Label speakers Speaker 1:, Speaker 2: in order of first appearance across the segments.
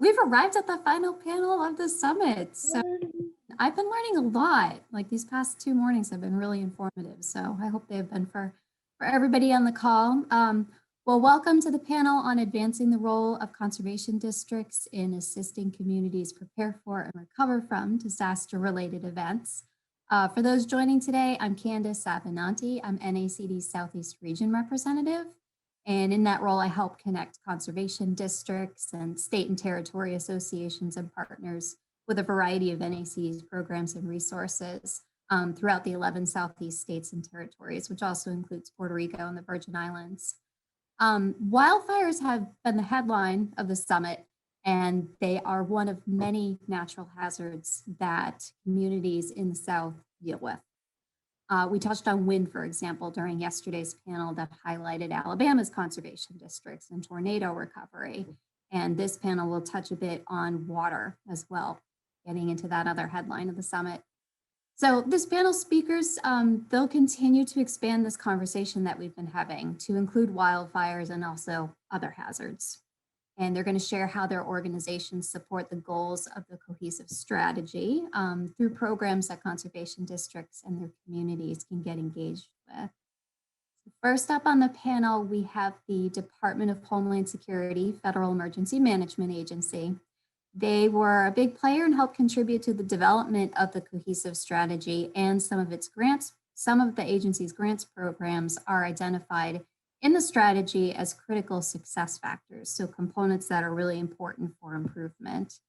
Speaker 1: We've arrived at the final panel of the summit. So I've been learning a lot. Like these past 2 mornings have been really informative. So I hope they have been for everybody on the call. Well, welcome to the panel on advancing the role of conservation districts in assisting communities prepare for and recover from disaster-related events. For those joining today, I'm Candice. I'm NACD Southeast Region Representative. And in that role, I help connect conservation districts and state and territory associations and partners with a variety of NACD's programs and resources throughout the 11 Southeast states and territories, which also includes Puerto Rico and the Virgin Islands. Wildfires have been the headline of the summit, and they are one of many natural hazards that communities in the South deal with. We touched on wind, for example, during yesterday's panel that highlighted Alabama's conservation districts and tornado recovery. And this panel will touch a bit on water as well, getting into that other headline of the summit. So this panel's speakers, they'll continue to expand this conversation that we've been having to include wildfires and also other hazards. And they're going to share how their organizations support the goals of the cohesive strategy through programs that conservation districts and their communities can get engaged with. First up on the panel, we have the Department of Homeland Security, Federal Emergency Management Agency. They were a big player and helped contribute to the development of the cohesive strategy, and some of its grants, some of the agency's grants programs are identified in the strategy as critical success factors, so components that are really important for improvement.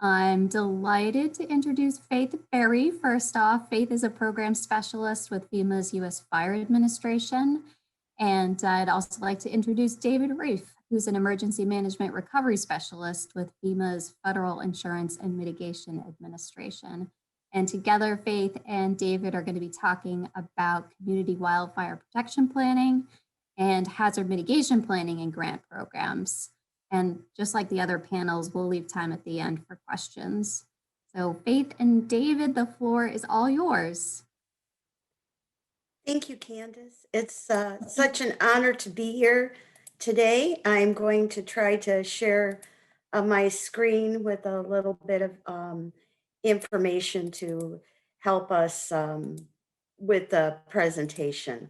Speaker 1: I'm delighted to introduce Faith Berry. First off, Faith is a program specialist with FEMA's U.S. Fire Administration. And I'd also like to introduce David Reif, who's an emergency management recovery specialist with FEMA's Federal Insurance and Mitigation Administration. And together, Faith and David are going to be talking about community wildfire protection planning and hazard mitigation planning and grant programs. And just like the other panels, we'll leave time at the end for questions. So Faith and David, the floor is all yours.
Speaker 2: Thank you, Candace. It's such an honor to be here today. I'm going to try to share my screen with a little bit of information to help us with the presentation.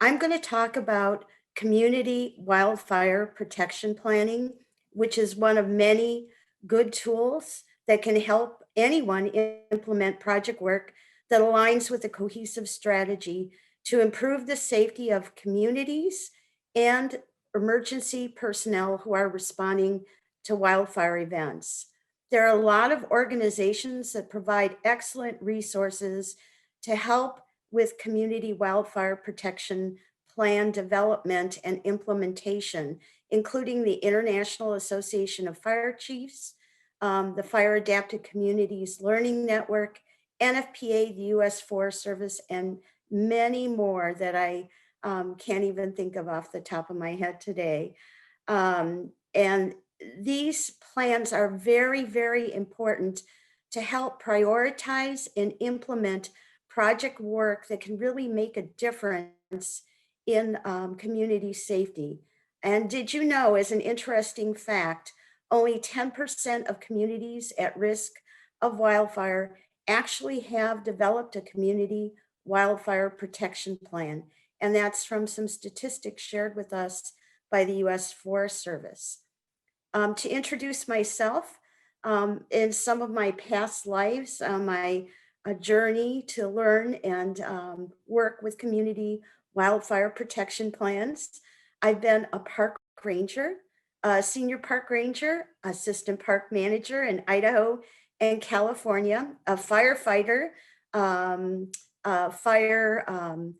Speaker 2: I'm going to talk about community wildfire protection planning, which is one of many good tools that can help anyone implement project work that aligns with a cohesive strategy to improve the safety of communities and emergency personnel who are responding to wildfire events. There are a lot of organizations that provide excellent resources to help with community wildfire protection plan development and implementation, including the International Association of Fire Chiefs, the Fire Adapted Communities Learning Network, NFPA, the U.S. Forest Service, and many more that I can't even think of off the top of my head today. And these plans are very, very important to help prioritize and implement project work that can really make a difference in community safety. And did you know, as an interesting fact, only 10% of communities at risk of wildfire actually have developed a community wildfire protection plan. And that's from some statistics shared with us by the U.S. Forest Service. To introduce myself, in some of my past lives, my journey to learn and work with community wildfire protection plans. I've been a park ranger, a senior park ranger, assistant park manager in Idaho and California, a firefighter, a fire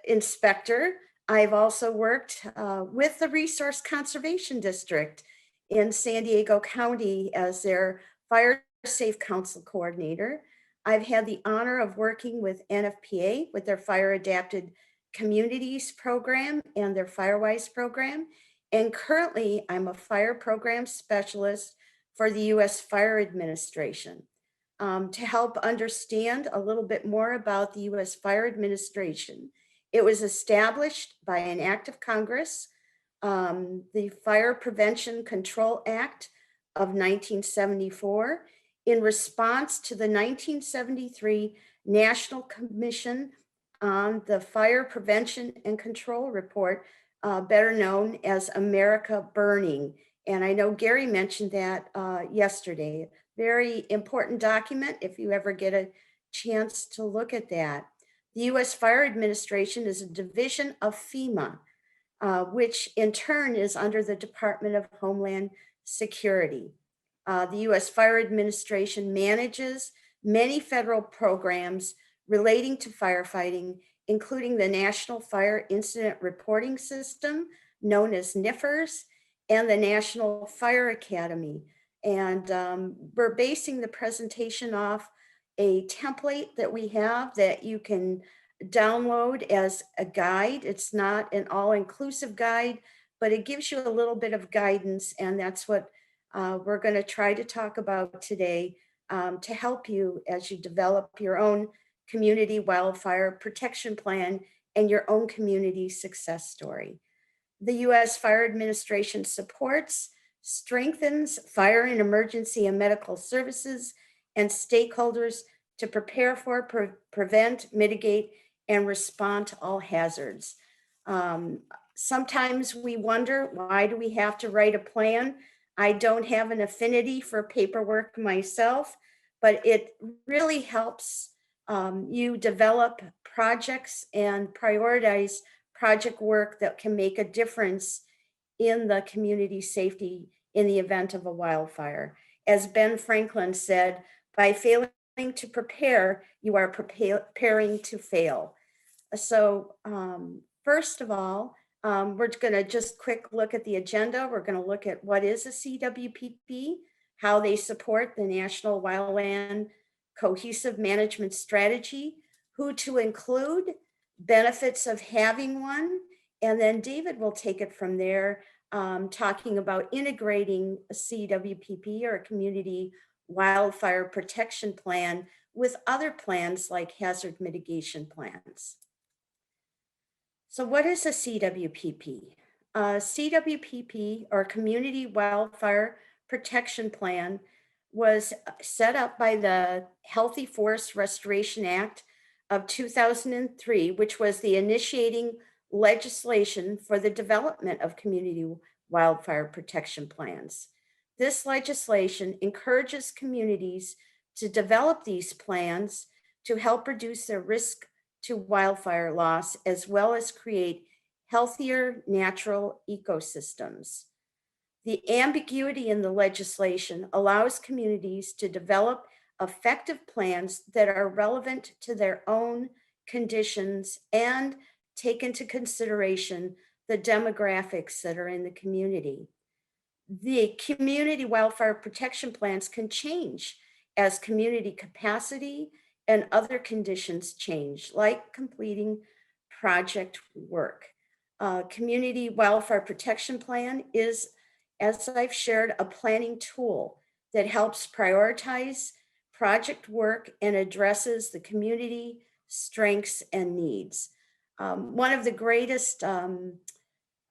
Speaker 2: inspector. I've also worked with the Resource Conservation District in San Diego County as their Fire Safe Council coordinator. I've had the honor of working with NFPA with their Fire Adapted Communities program and their FireWise program. And currently I'm a fire program specialist for the U.S. Fire Administration. To help understand a little bit more about the U.S. Fire Administration, it was established by an act of Congress the Fire Prevention Control Act of 1974 in response to the 1973 National Commission on the Fire Prevention and Control Report, better known as America Burning. And I know Gary mentioned that yesterday. Very important document if you ever get a chance to look at that. The U.S. Fire Administration is a division of FEMA, which in turn is under the Department of Homeland Security. The U.S. Fire Administration manages many federal programs relating to firefighting, including the National Fire Incident Reporting System, known as NFIRS, and the National Fire Academy. And we're basing the presentation off a template that we have that you can download as a guide. It's not an all-inclusive guide, but it gives you a little bit of guidance, and that's what we're going to try to talk about today to help you as you develop your own community wildfire protection plan and your own community success story. The U.S. Fire Administration supports, strengthens fire and emergency and medical services and stakeholders to prepare for, prevent, mitigate, and respond to all hazards. Sometimes we wonder, why do we have to write a plan? I don't have an affinity for paperwork myself, but it really helps you develop projects and prioritize project work that can make a difference in the community safety in the event of a wildfire. As Ben Franklin said, by failing to prepare, you are preparing to fail. So first of all, we're going to just quick look at the agenda. We're going to look at what is a CWPP, how they support the National Wildland Cohesive Management Strategy, who to include, benefits of having one, and then David will take it from there, talking about integrating a CWPP or a Community Wildfire Protection Plan with other plans like hazard mitigation plans. So what is a CWPP? CWPP, or Community Wildfire Protection Plan, was set up by the Healthy Forest Restoration Act of 2003, which was the initiating legislation for the development of community wildfire protection plans. This legislation encourages communities to develop these plans to help reduce their risk to wildfire loss, as well as create healthier natural ecosystems. The ambiguity in the legislation allows communities to develop effective plans that are relevant to their own conditions and take into consideration the demographics that are in the community. The community wildfire protection plans can change as community capacity and other conditions change, like completing project work. Community Wildfire Protection Plan is, as I've shared, a planning tool that helps prioritize project work and addresses the community strengths and needs. One of the greatest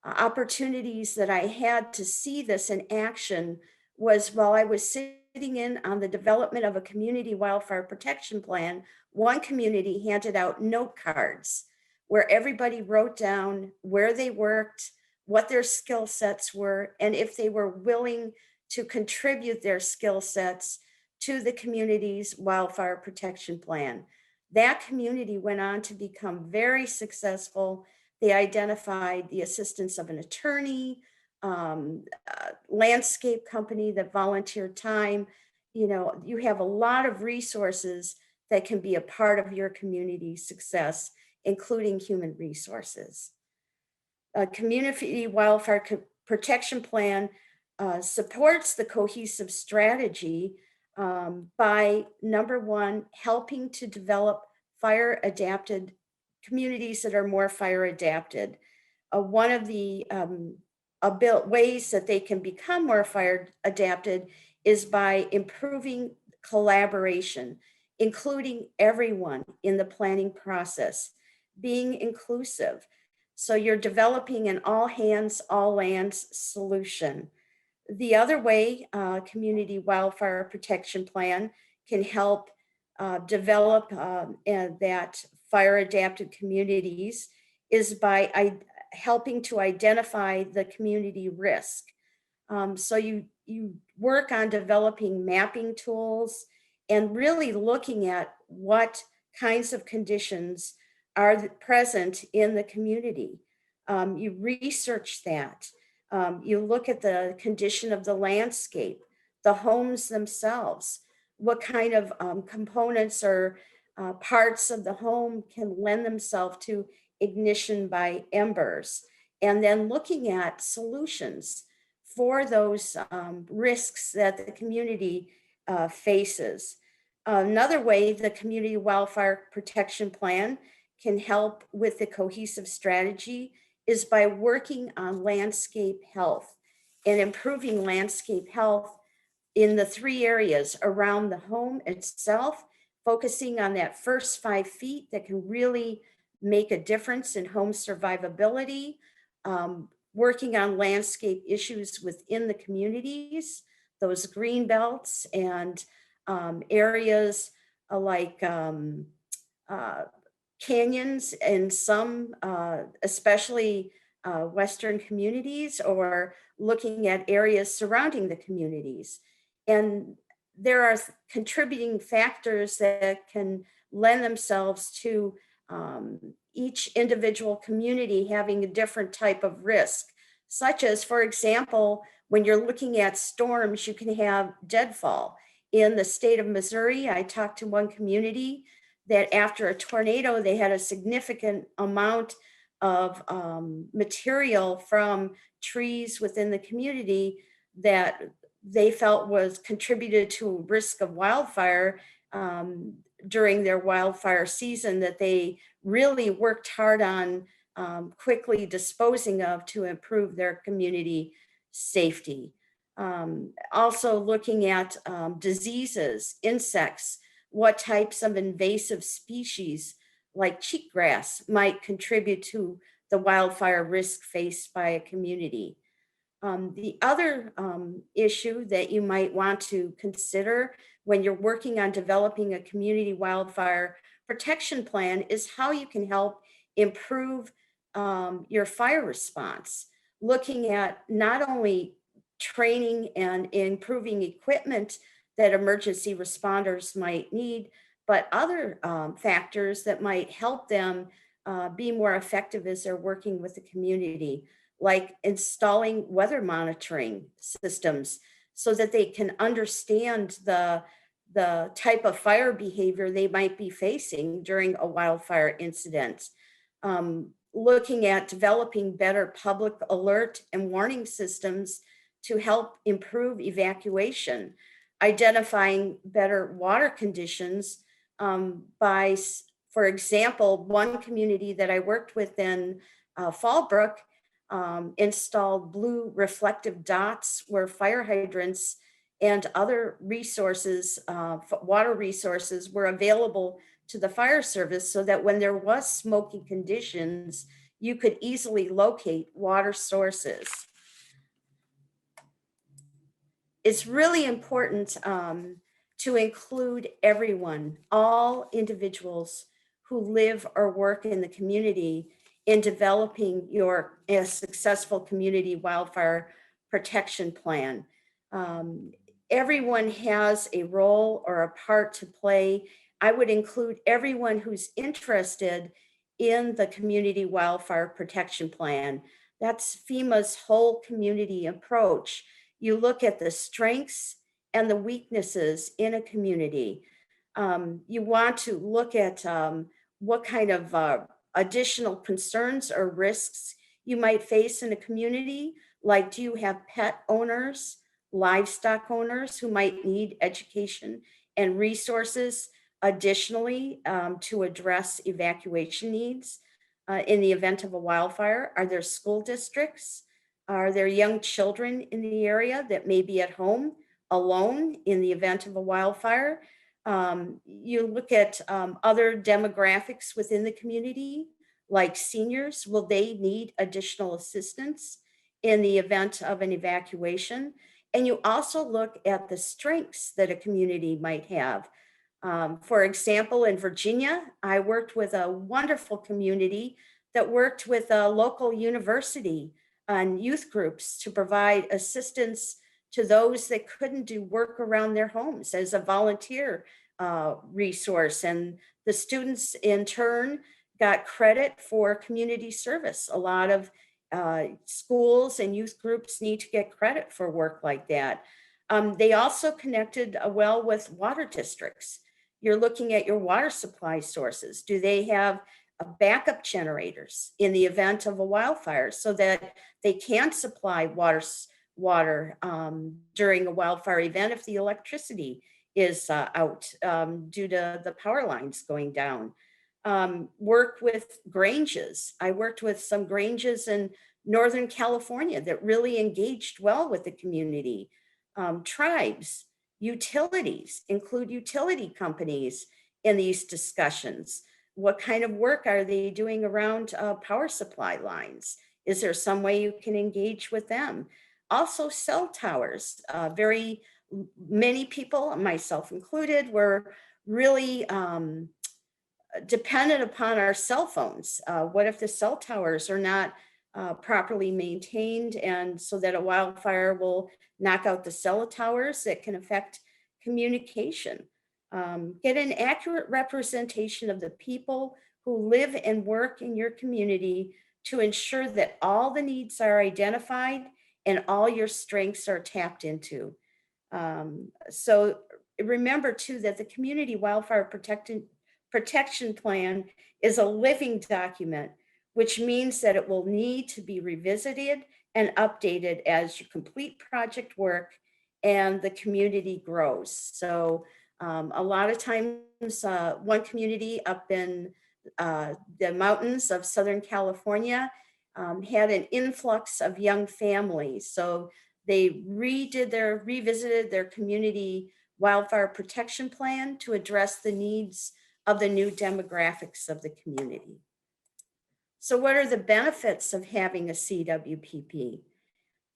Speaker 2: opportunities that I had to see this in action was while I was sitting in on the development of a community wildfire protection plan. One community handed out note cards where everybody wrote down where they worked, what their skill sets were, and if they were willing to contribute their skill sets to the community's wildfire protection plan. That community went on to become very successful. They identified the assistance of an attorney, landscape company that volunteered time. You know, you have a lot of resources that can be a part of your community success, including human resources. A Community Wildfire Protection Plan supports the cohesive strategy by, number one, helping to develop fire adapted communities that are more fire adapted. One of the ways that they can become more fire adapted is by improving collaboration, including everyone in the planning process, being inclusive. So you're developing an all hands, all lands solution. The other way Community Wildfire Protection Plan can help develop that fire adapted communities is by helping to identify the community risk. So you work on developing mapping tools and really looking at what kinds of conditions are present in the community. You research that. You look at the condition of the landscape, the homes themselves, what kind of components or parts of the home can lend themselves to ignition by embers, and then looking at solutions for those risks that the community faces. Another way the Community Wildfire Protection Plan can help with the cohesive strategy is by working on landscape health and improving landscape health in the 3 areas around the home itself, focusing on that first 5 feet that can really make a difference in home survivability, working on landscape issues within the communities, those green belts and areas like canyons in some, especially Western communities, or looking at areas surrounding the communities. And there are contributing factors that can lend themselves to each individual community having a different type of risk, such as, for example, when you're looking at storms, you can have deadfall. In the state of Missouri, I talked to one community that after a tornado, they had a significant amount of material from trees within the community that they felt was contributed to risk of wildfire during their wildfire season, that they really worked hard on quickly disposing of to improve their community safety. Also looking at diseases, insects, what types of invasive species like cheatgrass might contribute to the wildfire risk faced by a community. The other issue that you might want to consider when you're working on developing a community wildfire protection plan is how you can help improve your fire response, looking at not only training and improving equipment that emergency responders might need, but other factors that might help them be more effective as they're working with the community, like installing weather monitoring systems so that they can understand the type of fire behavior they might be facing during a wildfire incident. Looking at developing better public alert and warning systems to help improve evacuation, identifying better water conditions by, for example, one community that I worked with in Fallbrook installed blue reflective dots where fire hydrants and other resources, water resources, were available to the fire service so that when there was smoky conditions, you could easily locate water sources. It's really important to include everyone, all individuals who live or work in the community, in developing a successful community wildfire protection plan. Everyone has a role or a part to play. I would include everyone who's interested in the community wildfire protection plan. That's FEMA's whole community approach. You look at the strengths and the weaknesses in a community. You want to look at what kind of additional concerns or risks you might face in a community. Like, do you have pet owners, livestock owners who might need education and resources additionally to address evacuation needs in the event of a wildfire? Are there school districts? Are there young children in the area that may be at home alone in the event of a wildfire? You look at other demographics within the community, like seniors? Will they need additional assistance in the event of an evacuation? And you also look at the strengths that a community might have. For example, in Virginia, I worked with a wonderful community that worked with a local university and youth groups to provide assistance to those that couldn't do work around their homes as a volunteer resource. And the students in turn got credit for community service. A lot of schools and youth groups need to get credit for work like that. They also connected well with water districts. You're looking at your water supply sources. Do they have backup generators in the event of a wildfire so that they can supply water during a wildfire event if the electricity is out due to the power lines going down? Work with granges. I worked with some granges in Northern California that really engaged well with the community. Tribes, utilities, include utility companies in these discussions. What kind of work are they doing around power supply lines? Is there some way you can engage with them? Also cell towers. Very many people, myself included, were really dependent upon our cell phones. What if the cell towers are not properly maintained, and so that a wildfire will knock out the cell towers that can affect communication? Get an accurate representation of the people who live and work in your community to ensure that all the needs are identified and all your strengths are tapped into. So remember too that the Community Wildfire Protection Plan is a living document, which means that it will need to be revisited and updated as you complete project work and the community grows. So a lot of times, one community up in the mountains of Southern California had an influx of young families. So they revisited their community wildfire protection plan to address the needs of the new demographics of the community. So what are the benefits of having a CWPP?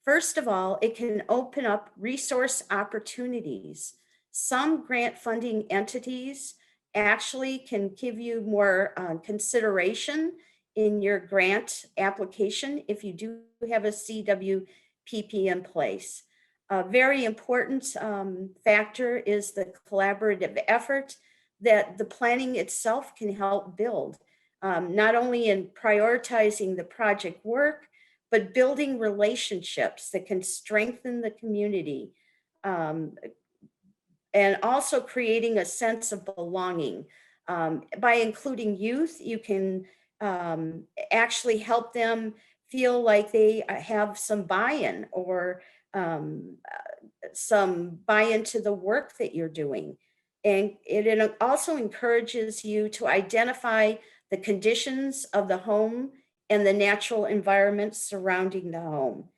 Speaker 2: First of all, it can open up resource opportunities. Some grant funding entities actually can give you more consideration in your grant application if you do have a CWPP in place. A very important factor is the collaborative effort that the planning itself can help build, not only in prioritizing the project work, but building relationships that can strengthen the community, and also creating a sense of belonging. By including youth, you can actually help them feel like they have some buy-in or some buy-in to the work that you're doing. And it also encourages you to identify the conditions of the home and the natural environment surrounding the home.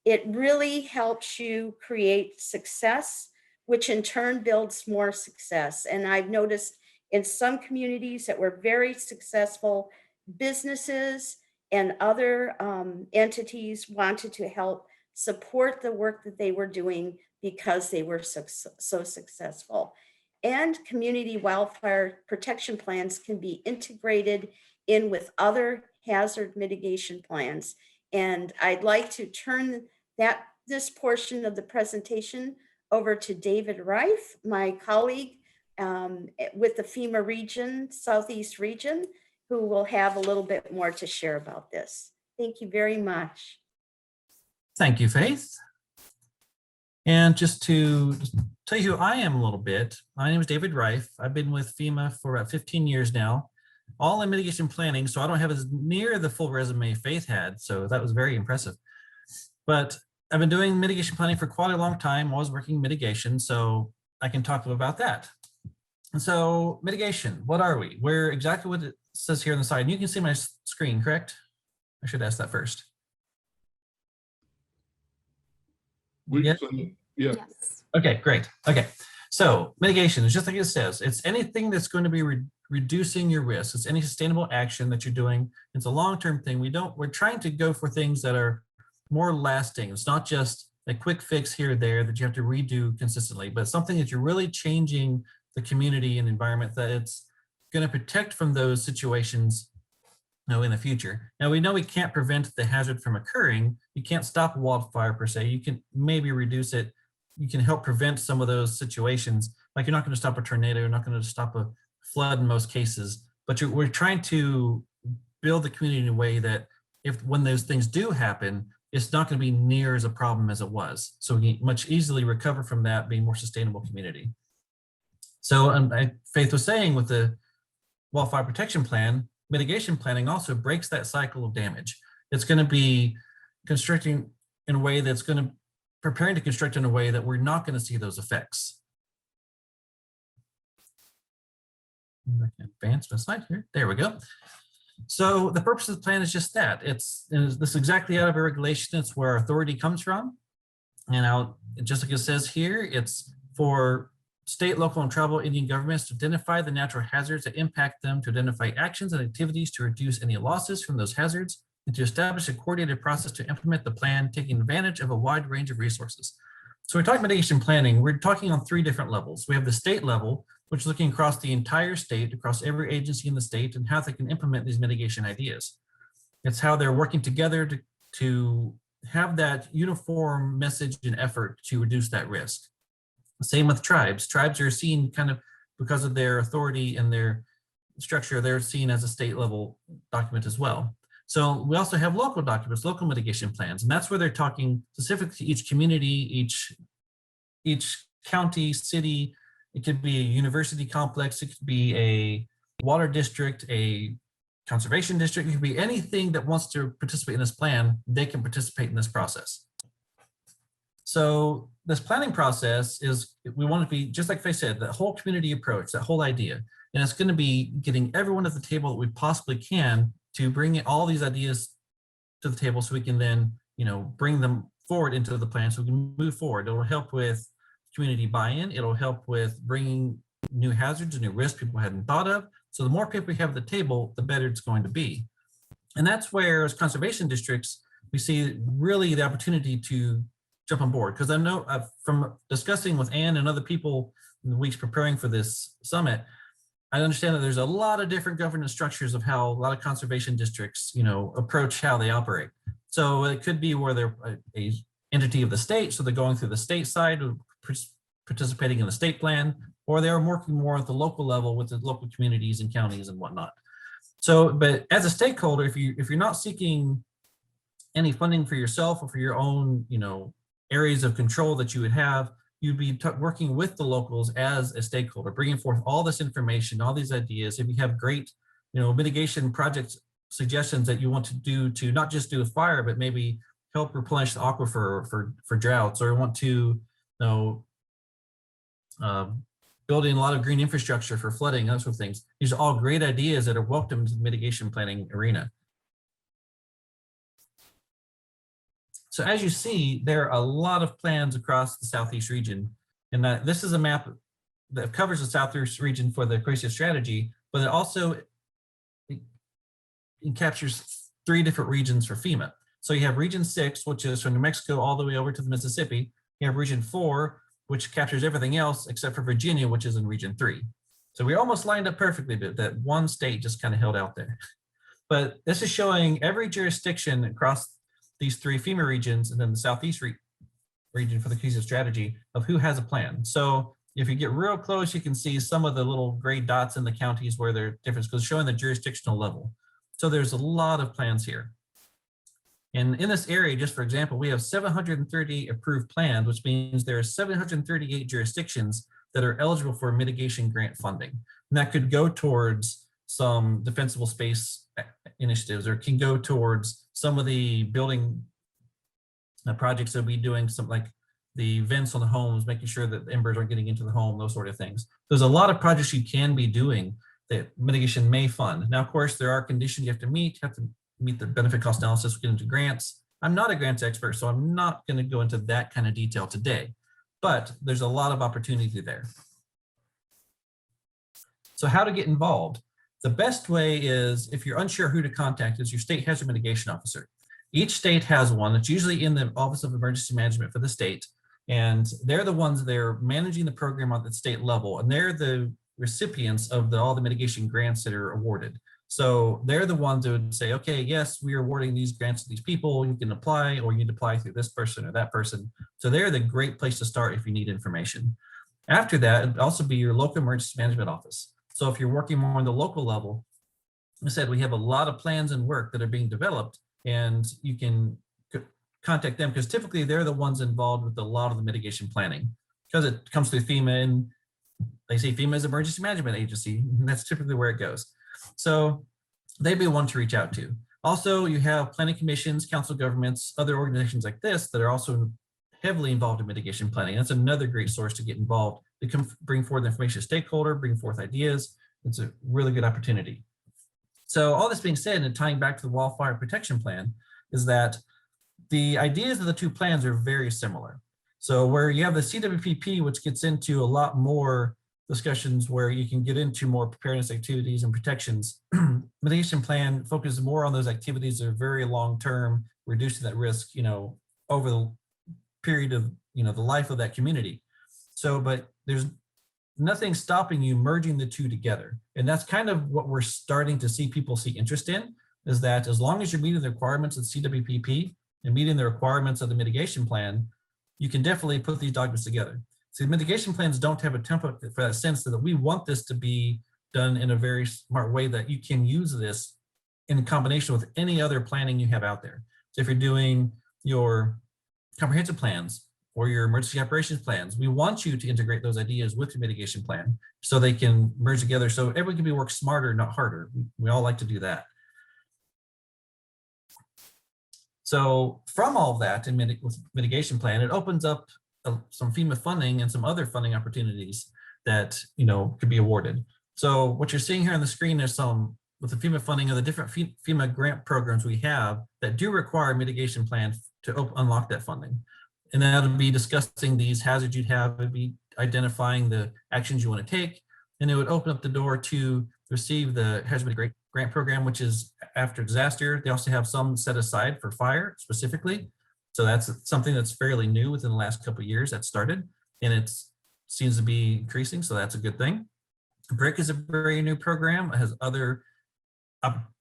Speaker 2: It really helps you create success, which in turn builds more success. And I've noticed in some communities that were very successful, businesses and other entities wanted to help support the work that they were doing because they were so successful. And community wildfire protection plans can be integrated in with other hazard mitigation plans. And I'd like to turn this portion of the presentation over to David Reif, my colleague with the FEMA region, Southeast region, who will have a little bit more to share about this. Thank you very much.
Speaker 3: Thank you, Faith. And just to tell you who I am a little bit, my name is David Reif. I've been with FEMA for about 15 years now, all in mitigation planning, so I don't have as near the full resume Faith had, so that was very impressive. But I've been doing mitigation planning for quite a long time. I was working mitigation, so I can talk a little about that. And so mitigation, what are we? We're exactly what it says here on the side. And you can see my screen, correct? I should ask that first.
Speaker 4: Yeah.
Speaker 1: Yes.
Speaker 3: Okay, great. Okay, so mitigation is just like it says. It's anything that's going to be reducing your risk. It's any sustainable action that you're doing. It's a long-term thing. We're trying to go for things that are more lasting. It's not just a quick fix here or there that you have to redo consistently, but something that you're really changing the community and environment, that it's going to protect from those situations in the future. Now, we know we can't prevent the hazard from occurring. You can't stop a wildfire per se. You can maybe reduce it. You can help prevent some of those situations. Like, you're not going to stop a tornado, you're not going to stop a flood in most cases, but we're trying to build the community in a way that when those things do happen, it's not going to be near as a problem as it was. So we can much easily recover from that, being more sustainable community. So Faith was saying, with the Wildfire Protection Plan, mitigation planning also breaks that cycle of damage. It's going to be constructing in a way that's going to preparing to construct in a way that we're not going to see those effects. I can advance my slide here. There we go. So the purpose of the plan is just that. This is exactly out of a regulation. It's where authority comes from. And now, just like it says here, it's for state, local, and tribal Indian governments to identify the natural hazards that impact them, to identify actions and activities to reduce any losses from those hazards, and to establish a coordinated process to implement the plan, taking advantage of a wide range of resources. So we're talking mitigation planning. We're talking on 3 different levels. We have the state level, which is looking across the entire state, across every agency in the state, and how they can implement these mitigation ideas. It's how they're working together to have that uniform message and effort to reduce that risk. Same with tribes. Tribes are seen, kind of because of their authority and their structure, they're seen as a state level document as well. So we also have local documents, local mitigation plans, and that's where they're talking specific to each community, each county, city. It could be a university complex, it could be a water district, a conservation district, it could be anything that wants to participate in this plan, they can participate in this process. So this planning process is, we want to be, just like I said, that whole community approach, that whole idea. And it's going to be getting everyone at the table that we possibly can to bring all these ideas to the table so we can then, bring them forward into the plan so we can move forward. It'll help with community buy-in. It'll help with bringing new hazards and new risks people hadn't thought of. So the more people we have at the table, the better it's going to be. And that's where, as conservation districts, we see really the opportunity to jump on board. Because I know from discussing with Ann and other people in the weeks preparing for this summit, I understand that there's a lot of different governance structures of how a lot of conservation districts, approach how they operate. So it could be where they're a entity of the state, so they're going through the state side of participating in the state plan, or they're working more at the local level with the local communities and counties and whatnot. So, but as a stakeholder, if you're not seeking any funding for yourself or for your own, areas of control that you would have, you'd be working with the locals as a stakeholder, bringing forth all this information, all these ideas. If you have great, mitigation project suggestions that you want to do to not just do a fire, but maybe help replenish the aquifer for droughts, or want to, building a lot of green infrastructure for flooding, those sort of things. These are all great ideas that are welcome to the mitigation planning arena. So as you see, there are a lot of plans across the Southeast region. And this is a map that covers the Southeast region for the cohesive strategy, but it also it captures 3 different regions for FEMA. So you have region 6, which is from New Mexico all the way over to the Mississippi. You have region 4, which captures everything else except for Virginia, which is in region 3. So we almost lined up perfectly, but that one state just kind of held out there. But this is showing every jurisdiction across these 3 FEMA regions, and then the Southeast region for the cohesive strategy of who has a plan. So if you get real close, you can see some of the little gray dots in the counties where there are differences, because showing the jurisdictional level. So there's a lot of plans here. And in this area, just for example, we have 730 approved plans, which means there are 738 jurisdictions that are eligible for mitigation grant funding. And that could go towards some defensible space initiatives, or can go towards some of the building projects that we doing, something like the vents on the homes, making sure that the embers aren't getting into the home, those sort of things. There's a lot of projects you can be doing that mitigation may fund. Now, of course, there are conditions you have to meet the benefit cost analysis, get into grants. I'm not a grants expert, so I'm not going to go into that kind of detail today, but there's a lot of opportunity there. So how to get involved? The best way is, if you're unsure who to contact, is your state hazard mitigation officer. Each state has one. It's usually in the Office of Emergency Management for the state. And they're the ones that are managing the program on the state level. And they're the recipients of all the mitigation grants that are awarded. So they're the ones that would say, okay, yes, we are awarding these grants to these people. You can apply, or you need to apply through this person or that person. So they're the great place to start if you need information. After that, it'd also be your local emergency management office. So if you're working more on the local level, I said we have a lot of plans and work that are being developed, and you can contact them because typically they're the ones involved with a lot of the mitigation planning, because it comes through FEMA, and they say FEMA is emergency management agency, and that's typically where it goes. So they'd be one to reach out to. Also, you have planning commissions, council governments, other organizations like this that are also heavily involved in mitigation planning. That's another great source to get involved. They can bring forth information to stakeholder, bring forth ideas. It's a really good opportunity. So all this being said, and tying back to the Wildfire Protection Plan, is that the ideas of the two plans are very similar. So where you have the CWPP, which gets into a lot more discussions where you can get into more preparedness activities and protections, mitigation plan focuses more on those activities that are very long-term, reducing that risk, over the period of, the life of that community. So, but there's nothing stopping you merging the two together. And that's kind of what we're starting to see people see interest in, is that as long as you're meeting the requirements of CWPP and meeting the requirements of the mitigation plan, you can definitely put these documents together. So the mitigation plans don't have a template for that sense that we want this to be done in a very smart way that you can use this in combination with any other planning you have out there. So if you're doing your comprehensive plans or your emergency operations plans, we want you to integrate those ideas with your mitigation plan so they can merge together so everyone can work smarter, not harder. We all like to do that. So from all of that in with mitigation plan, it opens up some FEMA funding and some other funding opportunities that could be awarded. So what you're seeing here on the screen is some with the FEMA funding of the different FEMA grant programs we have that do require mitigation plans to unlock that funding. And that'll be discussing these hazards you'd have, it'd be identifying the actions you want to take, and it would open up the door to receive the hazard grant program, which is after disaster. They also have some set aside for fire specifically. So that's something that's fairly new within the last couple of years that started, and it seems to be increasing. So that's a good thing. BRIC is a very new program. It has other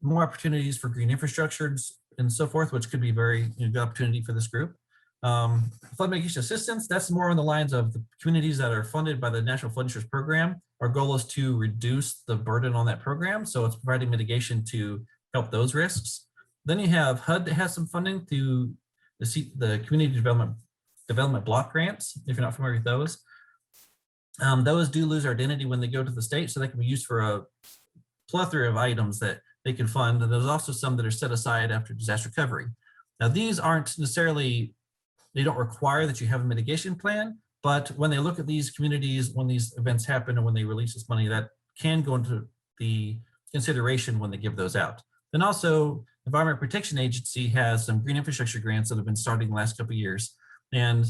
Speaker 3: more opportunities for green infrastructure and so forth, which could be very good opportunity for this group. Flood mitigation assistance, that's more on the lines of the communities that are funded by the National Flood Insurance Program. Our goal is to reduce the burden on that program. So it's providing mitigation to help those risks. Then you have HUD that has some funding through the community development block grants, if you're not familiar with those. Those do lose their identity when they go to the state, so they can be used for a plethora of items that they can fund. And there's also some that are set aside after disaster recovery. Now, these aren't necessarily, they don't require that you have a mitigation plan, but when they look at these communities, when these events happen and when they release this money, that can go into the consideration when they give those out. Then also, Environmental Protection Agency has some green infrastructure grants that have been starting the last couple of years, and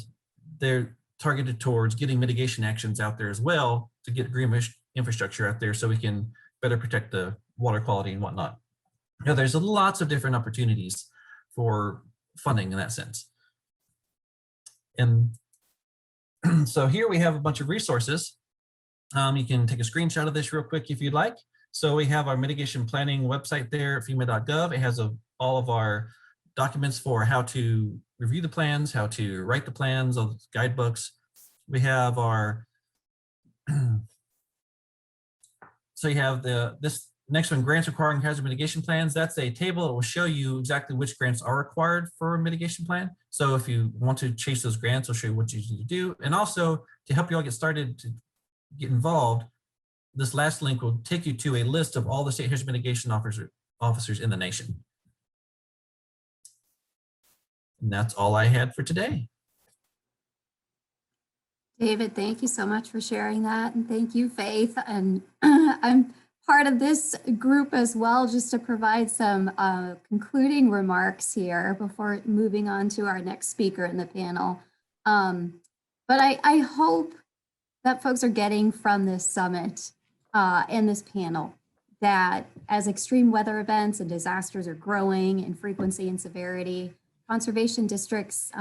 Speaker 3: they're targeted towards getting mitigation actions out there as well to get green infrastructure out there so we can better protect the water quality and whatnot. Now, there's lots of different opportunities for funding in that sense. And so here we have a bunch of resources. You can take a screenshot of this real quick if you'd like. So we have our mitigation planning website there at FEMA.gov. It has all of our documents for how to review the plans, how to write the plans, all the guidebooks. We have our, so you have this next one, grants requiring hazard mitigation plans. That's a table that will show you exactly which grants are required for a mitigation plan. So if you want to chase those grants, it'll show you what you need to do. And also to help you all get started to get involved, this last link will take you to a list of all the state hazard mitigation officers in the nation. And that's all I had for today.
Speaker 1: David, thank you so much for sharing that. And thank you, Faith. And I'm part of this group as well, just to provide some concluding remarks here before moving on to our next speaker in the panel. But I hope that folks are getting from this summit and this panel, that as extreme weather events and disasters are growing in frequency and severity, conservation districts,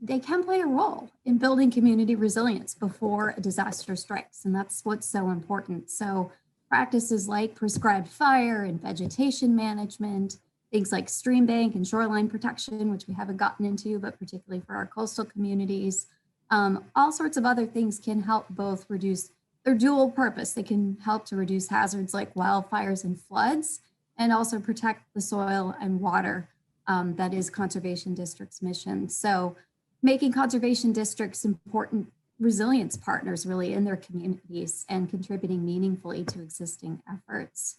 Speaker 1: they can play a role in building community resilience before a disaster strikes. And that's what's so important. So practices like prescribed fire and vegetation management, things like stream bank and shoreline protection, which we haven't gotten into, but particularly for our coastal communities, all sorts of other things can help both reduce their dual purpose. They can help to reduce hazards like wildfires and floods, and also protect the soil and water. That is conservation district's mission. So making conservation districts important resilience partners really in their communities and contributing meaningfully to existing efforts.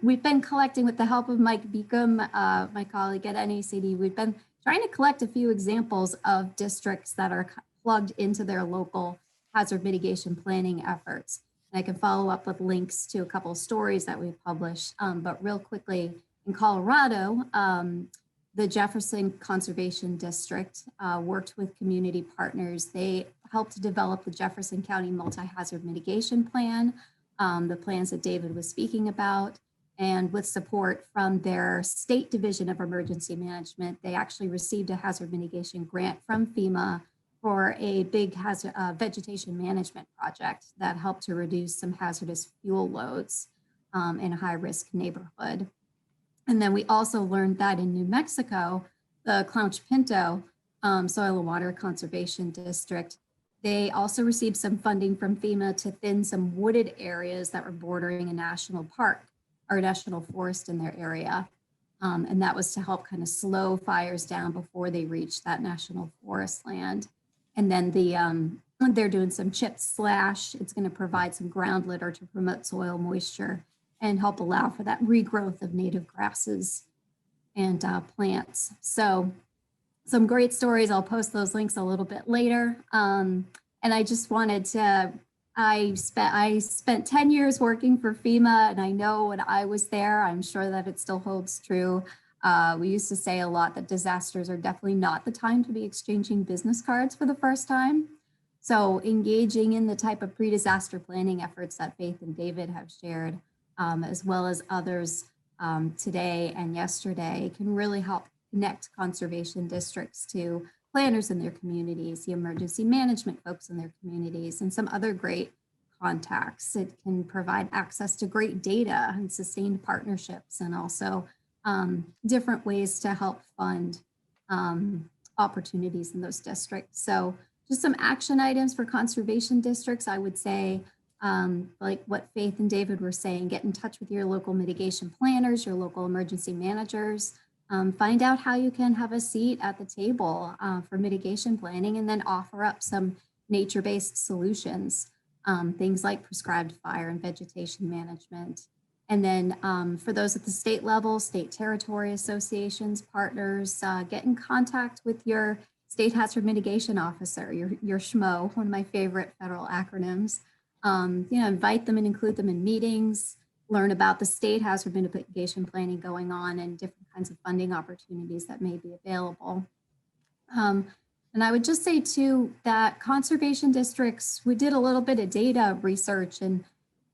Speaker 1: We've been collecting, with the help of Mike Beacom, my colleague at NACD, we've been trying to collect a few examples of districts that are plugged into their local hazard mitigation planning efforts. And I can follow up with links to a couple of stories that we've published, but real quickly, in Colorado, the Jefferson Conservation District worked with community partners. They helped to develop the Jefferson County Multi-Hazard Mitigation Plan, the plans that David was speaking about, and with support from their State Division of Emergency Management, they actually received a hazard mitigation grant from FEMA for a big hazard, vegetation management project that helped to reduce some hazardous fuel loads in a high-risk neighborhood. And then we also learned that in New Mexico, the Clouch Pinto Soil and Water Conservation District, they also received some funding from FEMA to thin some wooded areas that were bordering a national park or national forest in their area. And that was to help kind of slow fires down before they reach that national forest land. And then they're doing some chip slash. It's going to provide some ground litter to promote soil moisture and help allow for that regrowth of native grasses and plants. So some great stories. I'll post those links a little bit later. And I just wanted to, I spent 10 years working for FEMA, and I know when I was there, I'm sure that it still holds true. We used to say a lot that disasters are definitely not the time to be exchanging business cards for the first time. So engaging in the type of pre-disaster planning efforts that Faith and David have shared, as well as others today and yesterday, can really help connect conservation districts to planners in their communities, the emergency management folks in their communities, and some other great contacts. It can provide access to great data and sustained partnerships, and also different ways to help fund opportunities in those districts. So just some action items for conservation districts, I would say, like what Faith and David were saying, get in touch with your local mitigation planners, your local emergency managers, find out how you can have a seat at the table for mitigation planning, and then offer up some nature-based solutions, things like prescribed fire and vegetation management. And then for those at the state level, state territory associations, partners, get in contact with your state hazard mitigation officer, your SHMO, one of my favorite federal acronyms. Invite them and include them in meetings, learn about the state hazard mitigation planning going on and different kinds of funding opportunities that may be available. And I would just say too, that conservation districts, we did a little bit of data research, and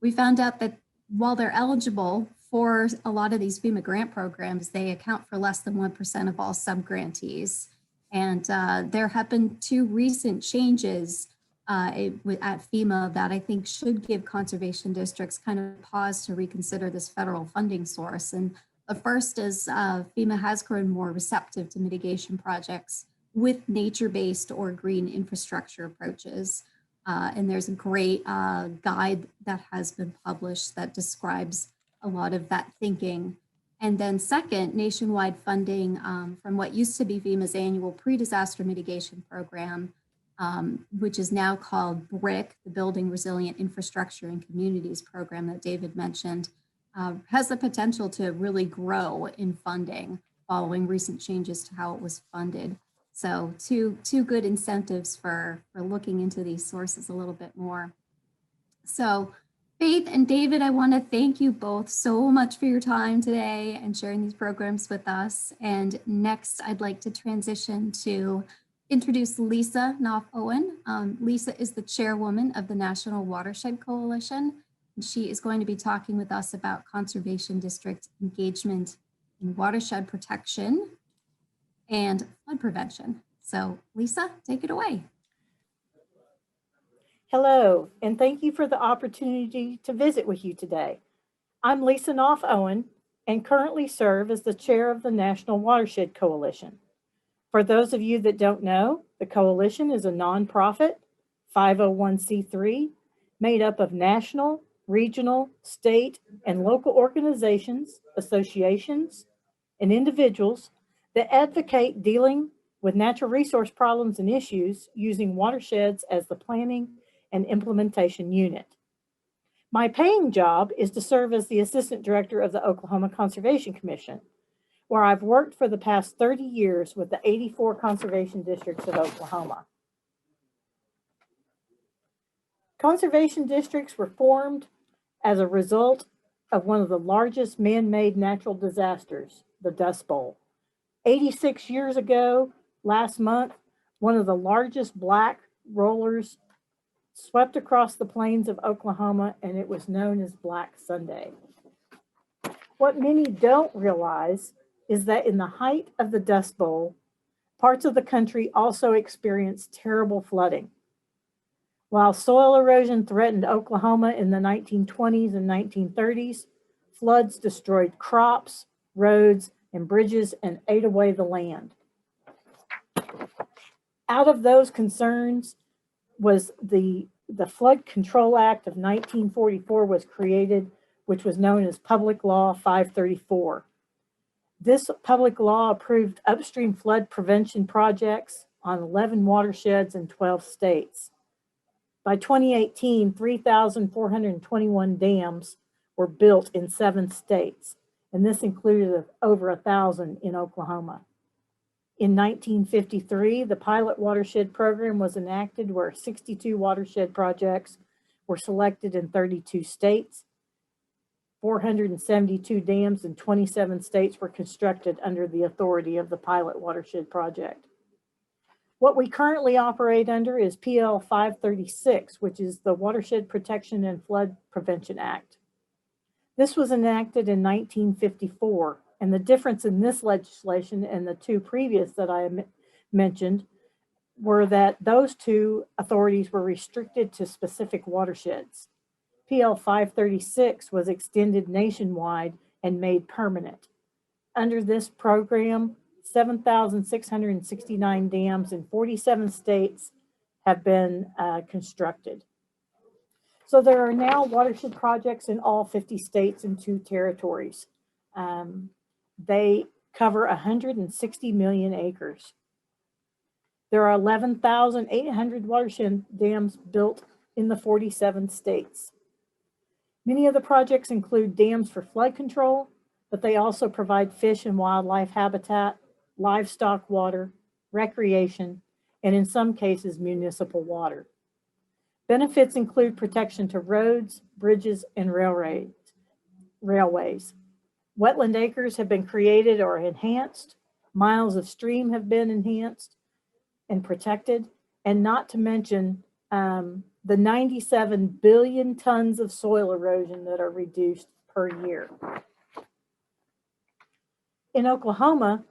Speaker 1: we found out that while they're eligible for a lot of these FEMA grant programs, they account for less than 1% of all subgrantees. And there have been two recent changes at FEMA that I think should give conservation districts kind of pause to reconsider this federal funding source. And the first is FEMA has grown more receptive to mitigation projects with nature-based or green infrastructure approaches. And there's a great guide that has been published that describes a lot of that thinking. And then second, nationwide funding from what used to be FEMA's annual pre-disaster mitigation program, which is now called BRIC, the Building Resilient Infrastructure and Communities program that David mentioned, has the potential to really grow in funding following recent changes to how it was funded. So two good incentives for looking into these sources a little bit more. So Faith and David, I want to thank you both so much for your time today and sharing these programs with us. And next, I'd like to transition to introduce Lisa Knopf-Owen. Lisa is the chairwoman of the National Watershed Coalition. She is going to be talking with us about conservation district engagement in watershed protection and flood prevention. So Lisa, take it away.
Speaker 5: Hello, and thank you for the opportunity to visit with you today. I'm Lisa Knopf Owen and currently serve as the chair of the National Watershed Coalition. For those of you that don't know, the coalition is a nonprofit 501c3 made up of national, regional, state, and local organizations, associations, and individuals that advocate dealing with natural resource problems and issues using watersheds as the planning and implementation unit. My paying job is to serve as the assistant director of the Oklahoma Conservation Commission, where I've worked for the past 30 years with the 84 conservation districts of Oklahoma. Conservation districts were formed as a result of one of the largest man-made natural disasters, the Dust Bowl. 86 years ago, last month, one of the largest black rollers swept across the plains of Oklahoma, and it was known as Black Sunday. What many don't realize is that in the height of the Dust Bowl, parts of the country also experienced terrible flooding. While soil erosion threatened Oklahoma in the 1920s and 1930s, floods destroyed crops, roads, and bridges and ate away the land. Out of those concerns was the Flood Control Act of 1944 was created, which was known as Public Law 534. This public law approved upstream flood prevention projects on 11 watersheds in 12 states. By 2018, 3,421 dams were built in 7 states, and this included over 1,000 in Oklahoma. In 1953, the pilot watershed program was enacted where 62 watershed projects were selected in 32 states. 472 dams in 27 states were constructed under the authority of the pilot watershed project. What we currently operate under is PL 536, which is the Watershed Protection and Flood Prevention Act. This was enacted in 1954, and the difference in this legislation and the 2 previous that I mentioned were that those 2 authorities were restricted to specific watersheds. PL 536 was extended nationwide and made permanent. Under this program, 7,669 dams in 47 states have been constructed. So there are now watershed projects in all 50 states and 2 territories. They cover 160 million acres. There are 11,800 watershed dams built in the 47 states. Many of the projects include dams for flood control, but they also provide fish and wildlife habitat, livestock water, recreation, and in some cases, municipal water. Benefits include protection to roads, bridges, and railways. Wetland acres have been created or enhanced. Miles of stream have been enhanced and protected, and not to mention the 97 billion tons of soil erosion that are reduced per year. In Oklahoma,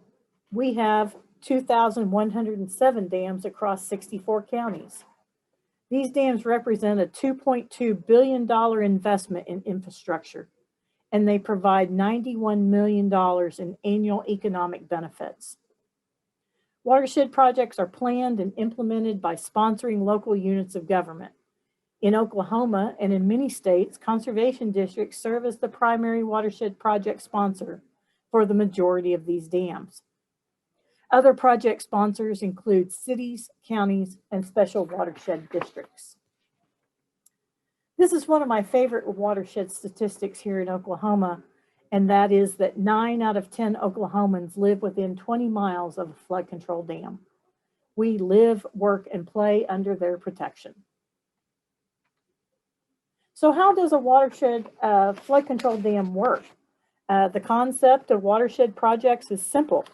Speaker 5: we have 2,107 dams across 64 counties. These dams represent a $2.2 billion investment in infrastructure, and they provide $91 million in annual economic benefits. Watershed projects are planned and implemented by sponsoring local units of government. In Oklahoma and in many states, conservation districts serve as the primary watershed project sponsor for the majority of these dams. Other project sponsors include cities, counties, and special watershed districts. This is one of my favorite watershed statistics here in Oklahoma, and that is that 9 out of 10 Oklahomans live within 20 miles of a flood control dam. We live, work, and play under their protection. So how does a watershed flood control dam work? The concept of watershed projects is simple.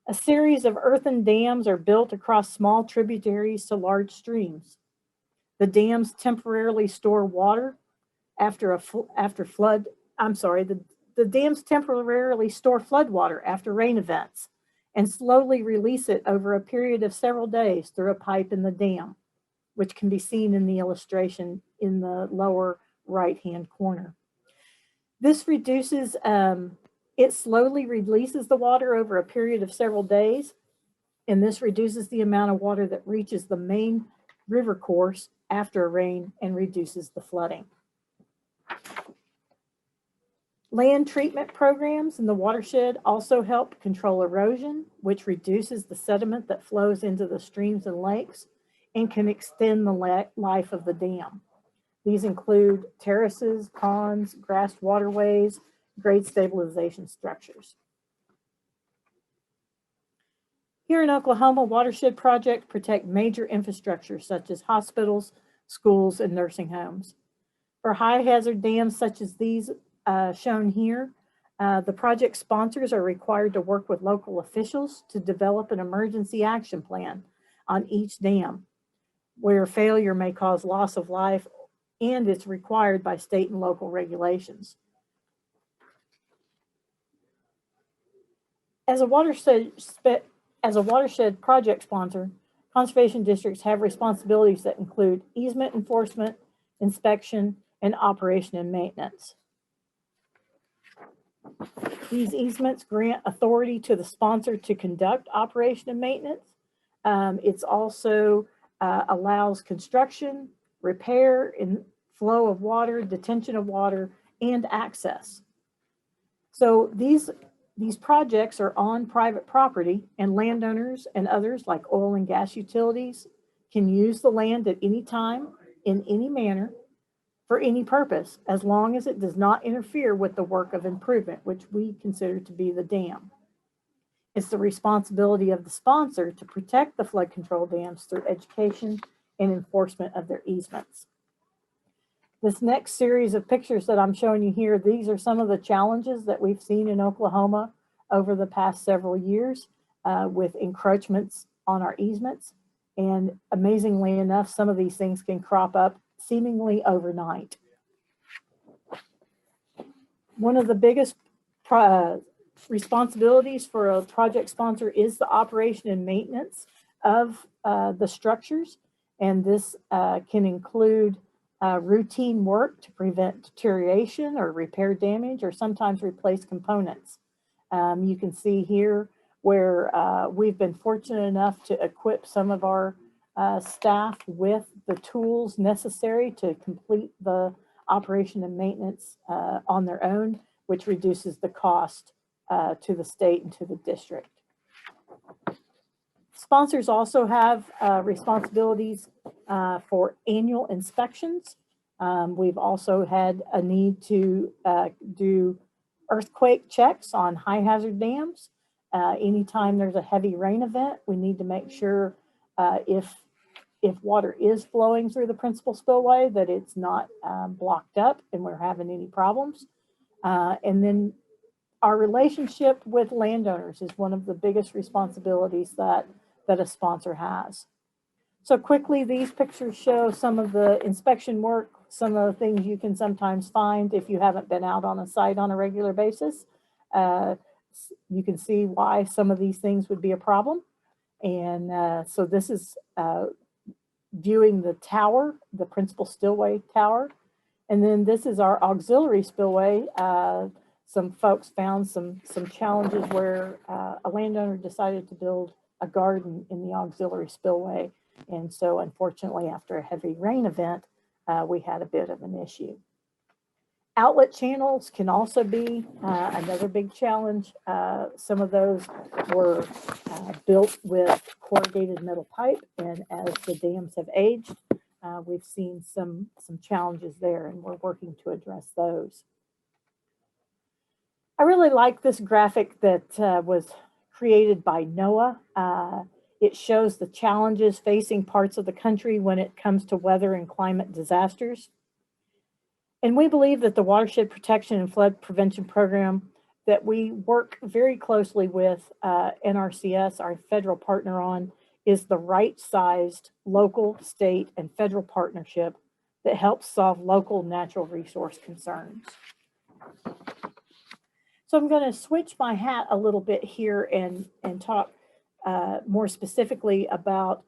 Speaker 5: A series of earthen dams are built across small tributaries to large streams. The dams temporarily store water after flood. I'm sorry, the dams temporarily store floodwater after rain events and slowly release it over a period of several days through a pipe in the dam, which can be seen in the illustration in the lower right-hand corner. This reduces, it slowly releases the water over a period of several days, and this reduces the amount of water that reaches the main river course after a rain and reduces the flooding. Land treatment programs in the watershed also help control erosion, which reduces the sediment that flows into the streams and lakes and can extend the life of the dam. These include terraces, ponds, grassed waterways, grade stabilization structures. Here in Oklahoma, watershed projects protect major infrastructure such as hospitals, schools, and nursing homes. For high hazard dams such as these shown here, the project sponsors are required to work with local officials to develop an emergency action plan on each dam, where failure may cause loss of life, and it's required by state and local regulations. As a watershed project sponsor, conservation districts have responsibilities that include easement enforcement, inspection, and operation and maintenance. These easements grant authority to the sponsor to conduct operation and maintenance. It's also allows construction, repair, and flow of water, detention of water, and access. So these projects are on private property, and landowners and others like oil and gas utilities can use the land at any time, in any manner, for any purpose, as long as it does not interfere with the work of improvement, which we consider to be the dam. It's the responsibility of the sponsor to protect the flood control dams through education and enforcement of their easements. This next series of pictures that I'm showing you here, these are some of the challenges that we've seen in Oklahoma over the past several years with encroachments on our easements. And amazingly enough, some of these things can crop up seemingly overnight. One of the biggest responsibilities for a project sponsor is the operation and maintenance of the structures. And this can include routine work to prevent deterioration or repair damage, or sometimes replace components. You can see here where we've been fortunate enough to equip some of our staff with the tools necessary to complete the operation and maintenance on their own, which reduces the cost to the state and to the district. Sponsors also have responsibilities for annual inspections. We've also had a need to do earthquake checks on high hazard dams. Anytime there's a heavy rain event, we need to make sure if water is flowing through the principal spillway, that it's not blocked up and we're having any problems. And then our relationship with landowners is one of the biggest responsibilities that a sponsor has. So quickly, these pictures show some of the inspection work, some of the things you can sometimes find if you haven't been out on a site on a regular basis. You can see why some of these things would be a problem. And so this is viewing the tower, the principal spillway tower. And then this is our auxiliary spillway. Some folks found some challenges where a landowner decided to build a garden in the auxiliary spillway. And so unfortunately, after a heavy rain event, we had a bit of an issue. Outlet channels can also be another big challenge. Some of those were built with corrugated metal pipe, and as the dams have aged, we've seen some challenges there, and we're working to address those. I really like this graphic that was created by NOAA. It shows the challenges facing parts of the country when it comes to weather and climate disasters. And we believe that the Watershed Protection and Flood Prevention Program that we work very closely with NRCS, our federal partner on, is the right-sized local, state, and federal partnership that helps solve local natural resource concerns. So I'm going to switch my hat a little bit here and talk more specifically about,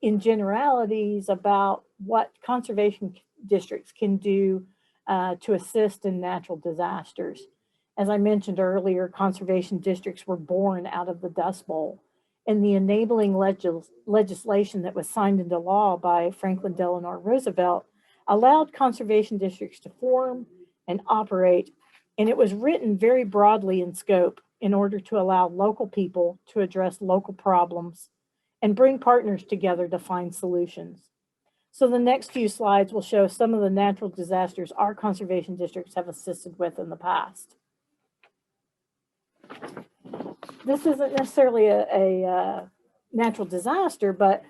Speaker 5: in generalities, about what conservation districts can do to assist in natural disasters. As I mentioned earlier, conservation districts were born out of the Dust Bowl, and the enabling legislation that was signed into law by Franklin Delano Roosevelt allowed conservation districts to form and operate, and it was written very broadly in scope in order to allow local people to address local problems and bring partners together to find solutions. So the next few slides will show some of the natural disasters our conservation districts have assisted with in the past. This isn't necessarily a natural disaster, but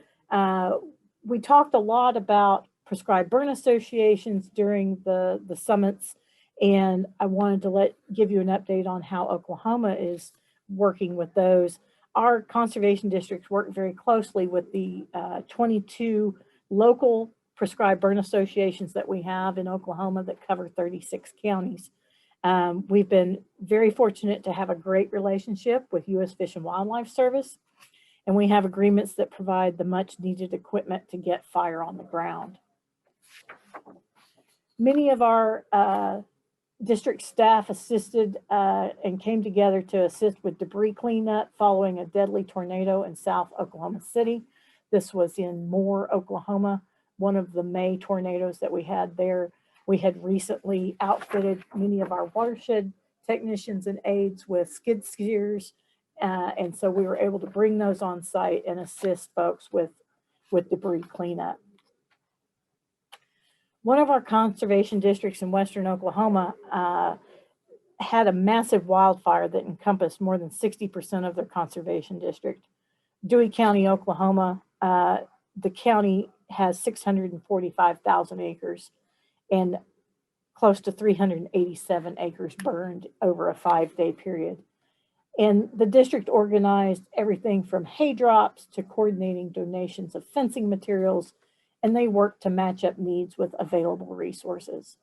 Speaker 5: we talked a lot about prescribed burn associations during the summits, and I wanted to give you an update on how Oklahoma is working with those. Our conservation districts work very closely with the 22 local prescribed burn associations that we have in Oklahoma that cover 36 counties. We've been very fortunate to have a great relationship with U.S. Fish and Wildlife Service, and we have agreements that provide the much needed equipment to get fire on the ground. Many of our district staff assisted and came together to assist with debris cleanup following a deadly tornado in South Oklahoma City. This was in Moore, Oklahoma, one of the May tornadoes that we had there. We had recently outfitted many of our watershed technicians and aides with skid steers, and so we were able to bring those on site and assist folks with debris cleanup. One of our conservation districts in western Oklahoma had a massive wildfire that encompassed more than 60% of their conservation district. Dewey County, Oklahoma, the county has 645,000 acres and close to 387 acres burned over a 5-day period. And the district organized everything from hay drops to coordinating donations of fencing materials, and they worked to match up needs with available resources.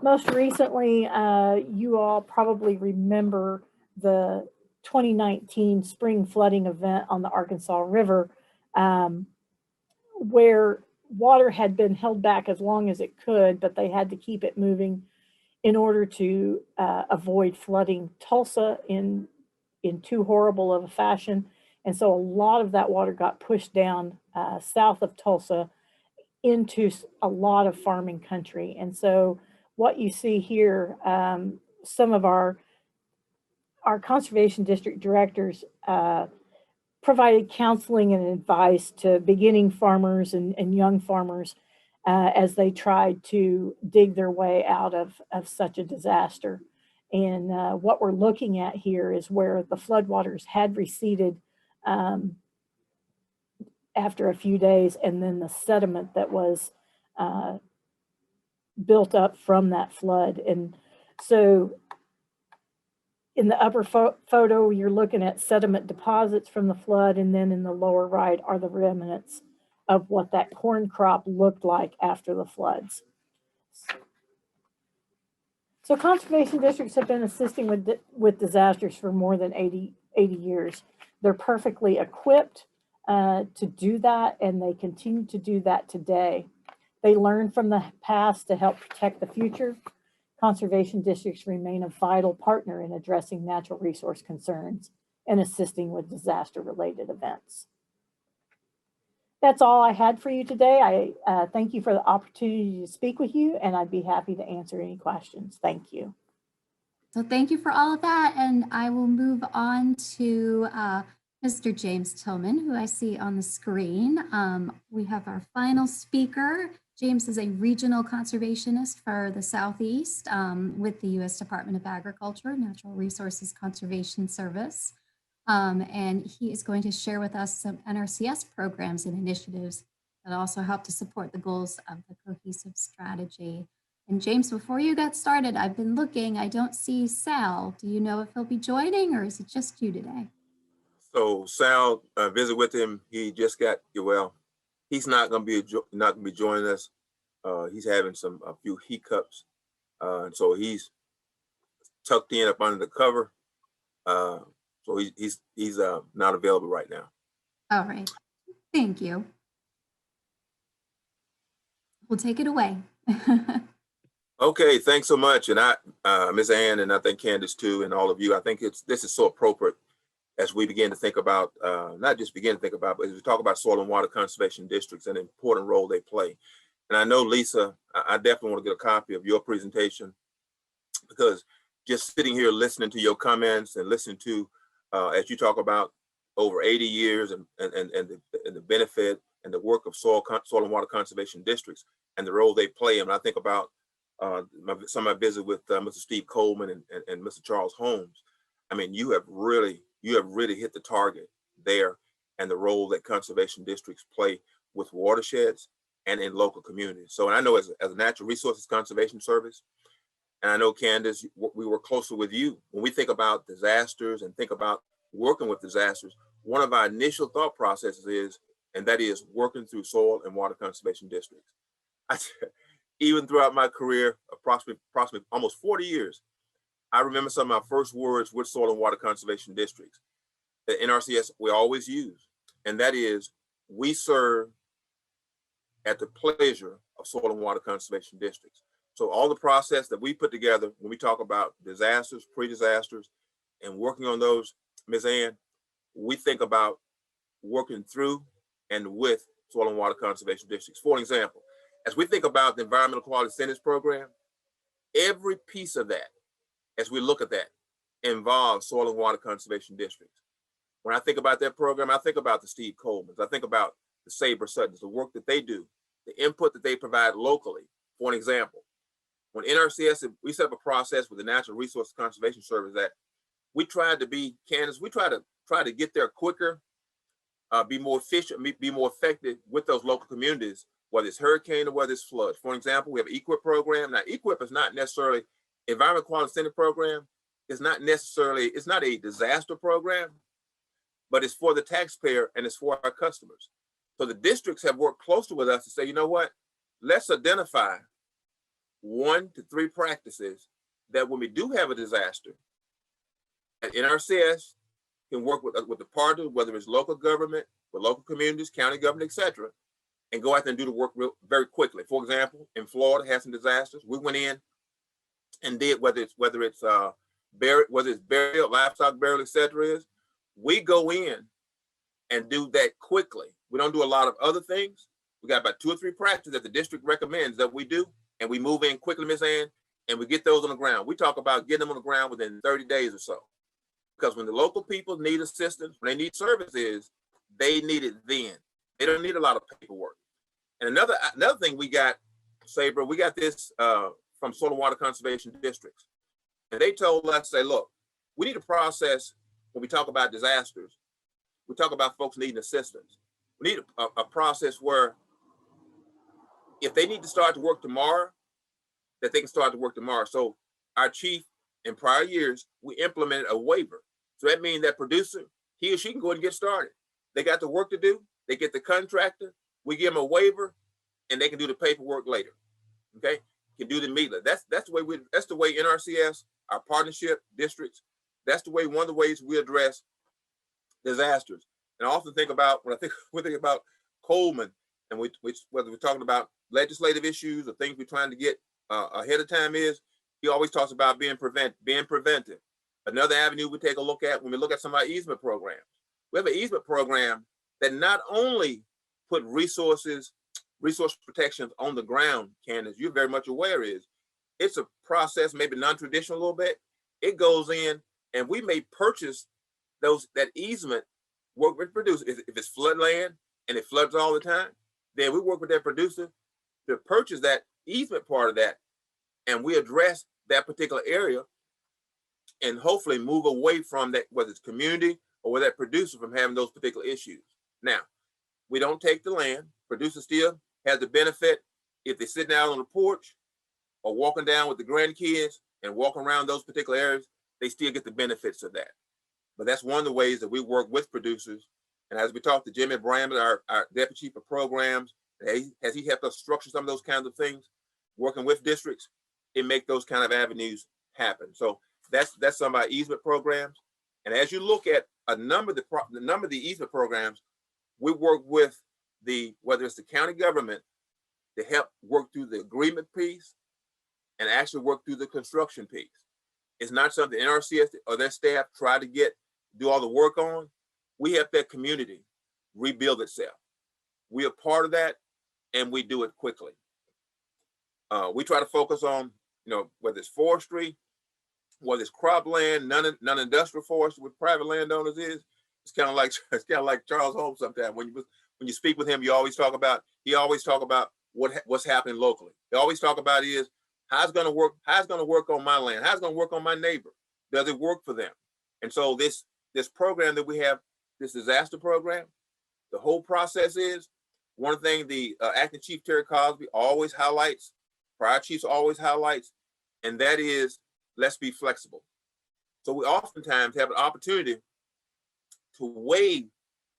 Speaker 5: Most recently, you all probably remember the 2019 spring flooding event on the Arkansas River, where water had been held back as long as it could, but they had to keep it moving in order to avoid flooding Tulsa in too horrible of a fashion. And so a lot of that water got pushed down south of Tulsa into a lot of farming country. And so what you see here, some of our conservation district directors provided counseling and advice to beginning farmers and young farmers as they tried to dig their way out of such a disaster. And what we're looking at here is where the floodwaters had receded after a few days, and then the sediment that was built up from that flood. And so in the upper photo, you're looking at sediment deposits from the flood, and then in the lower right are the remnants of what that corn crop looked like after the floods. So conservation districts have been assisting with disasters for more than 80 years. They're perfectly equipped to do that, and they continue to do that today. They learn from the past to help protect the future. Conservation districts remain a vital partner in addressing natural resource concerns and assisting with disaster-related events. That's all I had for you today. I thank you for the opportunity to speak with you, and I'd be happy to answer any questions. Thank you.
Speaker 1: So thank you for all of that. And I will move on to Mr. James Tillman, who I see on the screen. We have our final speaker. James is a regional conservationist for the Southeast with the U.S. Department of Agriculture, Natural Resources Conservation Service. And he is going to share with us some NRCS programs and initiatives that also help to support the goals of the cohesive strategy. And James, before you get started, I've been looking, I don't see Sal. Do you know if he'll be joining, or is it just you today?
Speaker 6: So Sal, visit with him. He just got well. He's not going to be joining us. He's having a few hiccups, and so he's tucked in up under the cover. So he's not available right now.
Speaker 1: All right. Thank you. We'll take it away.
Speaker 6: Okay, thanks so much. And Ms. Ann, and I think Candace too, and all of you, I think this is so appropriate as we begin to think about, not just begin to think about, but as we talk about soil and water conservation districts and the important role they play. And I know, Lisa, I definitely want to get a copy of your presentation, because just sitting here listening to your comments and listening to, as you talk about over 80 years and the benefit and the work of soil and water conservation districts and the role they play. And I think about some of my visit with Mr. Steve Coleman and Mr. Charles Holmes. I mean, you have really hit the target there, and the role that conservation districts play with watersheds and in local communities. So, and I know as a Natural Resources Conservation Service, and I know, Candace, we work closely with you. When we think about disasters and think about working with disasters, one of our initial thought processes is, and that is working through soil and water conservation districts. Even throughout my career, approximately almost 40 years, I remember some of my first words with soil and water conservation districts that NRCS we always use, and that is, we serve at the pleasure of soil and water conservation districts. So all the process that we put together when we talk about disasters, pre-disasters, and working on those, Ms. Ann, we think about working through and with soil and water conservation districts. For example, as we think about the Environmental Quality Incentives Program, every piece of that, as we look at that, involves soil and water conservation districts. When I think about that program, I think about the Steve Colemans, I think about the Sabre Suttons, the work that they do, the input that they provide locally. For an example, when NRCS, we set up a process with the Natural Resources Conservation Service that we tried to be, Candace, we try to get there quicker, be more efficient, be more effective with those local communities, whether it's hurricane or whether it's flood. For example, we have an EQIP program. Now, EQIP is not necessarily, Environmental Quality Incentive Program is not necessarily, it's not a disaster program, but it's for the taxpayer and it's for our customers. So the districts have worked closely with us to say, you know what, let's identify 1 to 3 practices that when we do have a disaster, at NRCS can work with the partners, whether it's local government, with local communities, county government, et cetera, and go out there and do the work very quickly. For example, in Florida, had some disasters. We went in and did, whether it's burial, livestock burial, et cetera, we go in and do that quickly. We don't do a lot of other things. We got about 2 or 3 practices that the district recommends that we do, and we move in quickly, Ms. Ann, and we get those on the ground. We talk about getting them on the ground within 30 days or so. Because when the local people need assistance, when they need services, they need it then. They don't need a lot of paperwork. And another thing we got, Sabre, we got this from Soil and Water Conservation Districts. And they told us, say, look, we need a process when we talk about disasters. We talk about folks needing assistance. We need a process where if they need to start to work tomorrow, that they can start to work tomorrow. So our chief, in prior years, we implemented a waiver. So that means that producer, he or she can go and get started. They got the work to do. They get the contractor. We give them a waiver, and they can do the paperwork later. Okay, can do the immediately. That's the way NRCS, our partnership districts. That's the way, one of the ways we address disasters. And I often think about we think about Coleman, and whether we're talking about legislative issues or things we're trying to get ahead of time, is he always talks about being preventive. Another avenue we take a look at when we look at some of our easement programs. We have an easement program that not only put resource protections on the ground, Candace, you're very much aware, is it's a process, maybe non-traditional a little bit. It goes in and we may purchase that easement, work with producers. If it's flood land and it floods all the time, then we work with that producer to purchase that easement part of that, and we address that particular area and hopefully move away from that, whether it's community or whether that producer from having those particular issues. Now, we don't take the land. Producer still has the benefit if they're sitting out on the porch or walking down with the grandkids and walking around those particular areas, they still get the benefits of that. But that's one of the ways that we work with producers And as we talked to Jimmy Bramlett, our Deputy Chief of Programs, has he helped us structure some of those kinds of things, working with districts, it make those kind of avenues happen. So that's some of our easement programs. And as you look at a number of the easement programs, we work with whether it's the county government to help work through the agreement piece and actually work through the construction piece. It's not something NRCS or their staff try to do all the work on. We help that community rebuild itself. We are part of that, and we do it quickly. We try to focus on, whether it's forestry, whether it's cropland, non-industrial forestry with private landowners is. It's kind of like Charles Holmes sometimes. When you speak with him, he always talk about what's happening locally. He always talk about is how's it going to work on my land? How's it going to work on my neighbor? Does it work for them? And so this program that we have, this disaster program, the whole process is one thing the acting chief Terry Cosby always highlights, prior chiefs always highlights, and that is let's be flexible. So we oftentimes have an opportunity to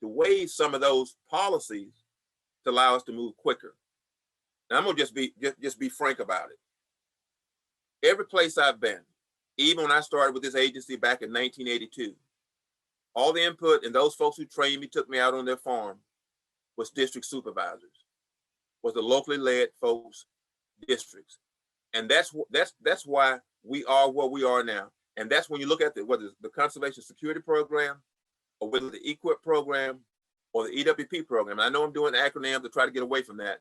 Speaker 6: waive some of those policies to allow us to move quicker. Now I'm gonna just be frank about it. Every place I've been, even when I started with this agency back in 1982, all the input and those folks who trained me, took me out on their farm, was district supervisors, was the locally led folks, districts. And that's why we are where we are now. And that's when you look at whether it's the Conservation Security Program, or whether the EQIP program, or the EWP program. And I know I'm doing acronyms to try to get away from that.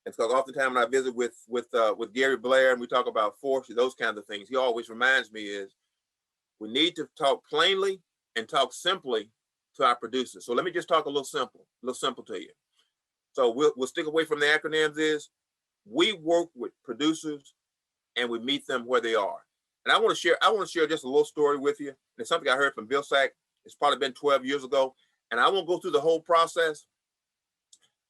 Speaker 6: And so oftentimes when I visit with Gary Blair and we talk about forestry, those kinds of things, he always reminds me is we need to talk plainly and talk simply to our producers. So let me just talk a little simple to you. So we'll stick away from the acronyms is we work with producers and we meet them where they are. And I want to share just a little story with you. And it's something I heard from Bill Sack. It's probably been 12 years ago. And I won't go through the whole process.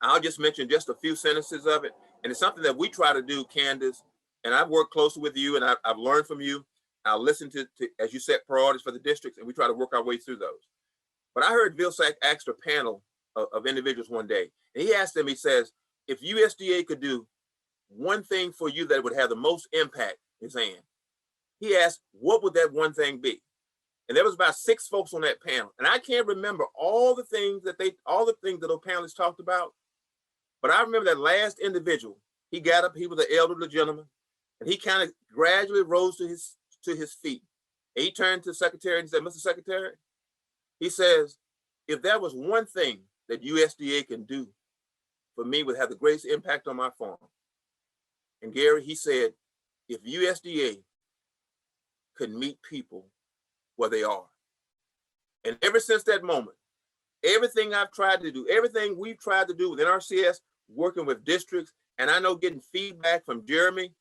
Speaker 6: I'll just mention just a few sentences of it. And it's something that we try to do, Candace, and I've worked closely with you and I've learned from you. I'll listen to as you set priorities for the districts, and we try to work our way through those. But I heard Bill Sack ask a panel of individuals one day, and he asked them, he says, if USDA could do one thing for you that would have the most impact, his hand, he asked, what would that one thing be? And there was about 6 folks on that panel. And I can't remember all the things that those panelists talked about. But I remember that last individual, he got up, he was an elderly gentleman, and he kind of gradually rose to his feet. And he turned to the secretary and said, Mr. Secretary, he says, if there was one thing that USDA can do for me would have the greatest impact on my farm. And Gary, he said, if USDA could meet people where they are. And ever since that moment, everything I've tried to do, everything we've tried to do with NRCS, working with districts, and I know getting feedback from Jeremy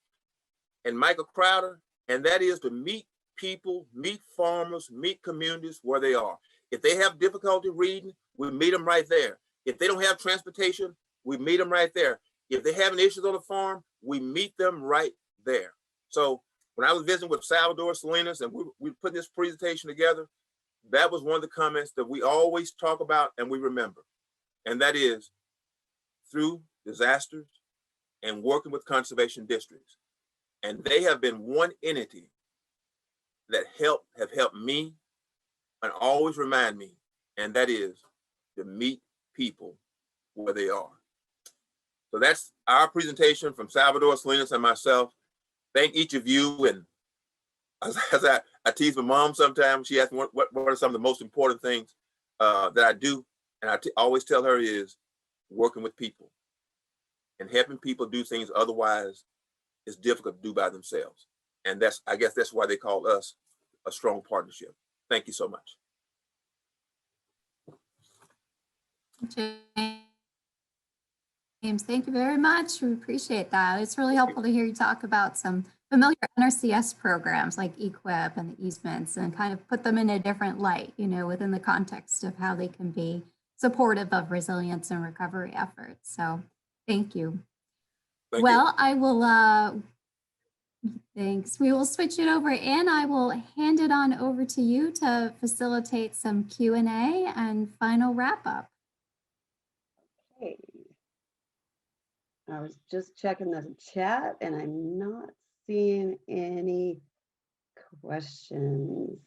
Speaker 6: and Michael Crowder, and that is to meet people, meet farmers, meet communities where they are. If they have difficulty reading, we meet them right there. If they don't have transportation, we meet them right there. If they have issues on the farm, we meet them right there. So when I was visiting with Salvador Salinas and we put this presentation together, that was one of the comments that we always talk about and we remember. And that is through disasters and working with conservation districts. And they have been one entity that have helped me and always remind me, and that is to meet people where they are. So that's our presentation from Salvador Salinas and myself. Thank each of you. And as I tease my mom sometimes, she asks me what are some of the most important things that I do. And I always tell her is working with people and helping people do things otherwise is difficult to do by themselves. And I guess that's why they call us a strong partnership. Thank you so much.
Speaker 1: James, thank you very much. We appreciate that. It's really helpful to hear you talk about some familiar NRCS programs like EQIP and the easements and kind of put them in a different light, within the context of how they can be supportive of resilience and recovery efforts. So thank you.
Speaker 6: Thank you.
Speaker 1: I will, thanks. We will switch it over and I will hand it on over to you to facilitate some Q&A and final wrap up.
Speaker 7: Okay. I was just checking the chat and I'm not seeing any questions.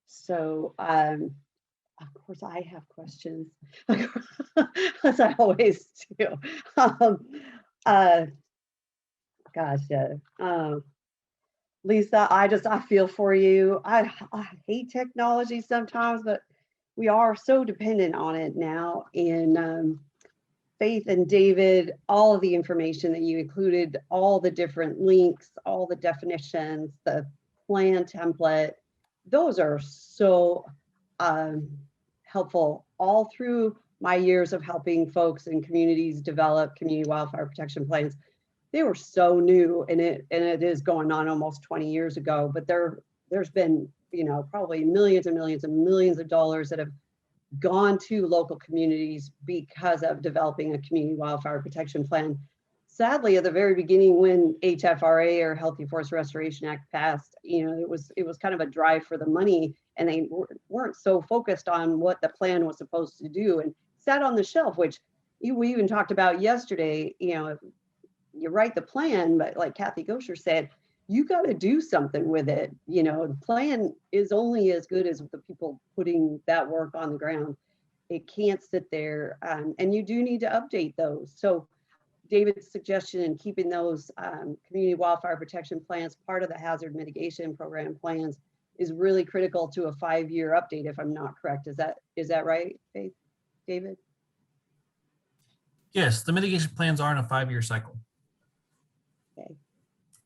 Speaker 7: So, of course, I have questions, as I always do. Lisa, I feel for you. I hate technology sometimes, but we are so dependent on it now. And Faith and David, all of the information that you included, all the different links, all the definitions, the plan template, those are so helpful all through my years of helping folks and communities develop community wildfire protection plans. They were so new, and it is going on almost 20 years ago, but there's been, you know, probably millions and millions and millions of dollars that have gone to local communities because of developing a community wildfire protection plan. Sadly, at the very beginning, when HFRA, or Healthy Forest Restoration Act, passed, you know, it was kind of a drive for the money, and they weren't so focused on what the plan was supposed to do, and sat on the shelf, which we even talked about yesterday. You know, you write the plan, but like Kathy Gosher said, you got to do something with it. You know, the plan is only as good as the people putting that work on the ground. It can't sit there, and you do need to update those. So David's suggestion in keeping those community wildfire protection plans part of the hazard mitigation program plans is really critical to a 5-year update, if I'm not correct. Is that right, Faith? David?
Speaker 3: Yes, the mitigation plans are in a 5-year cycle.
Speaker 7: Okay.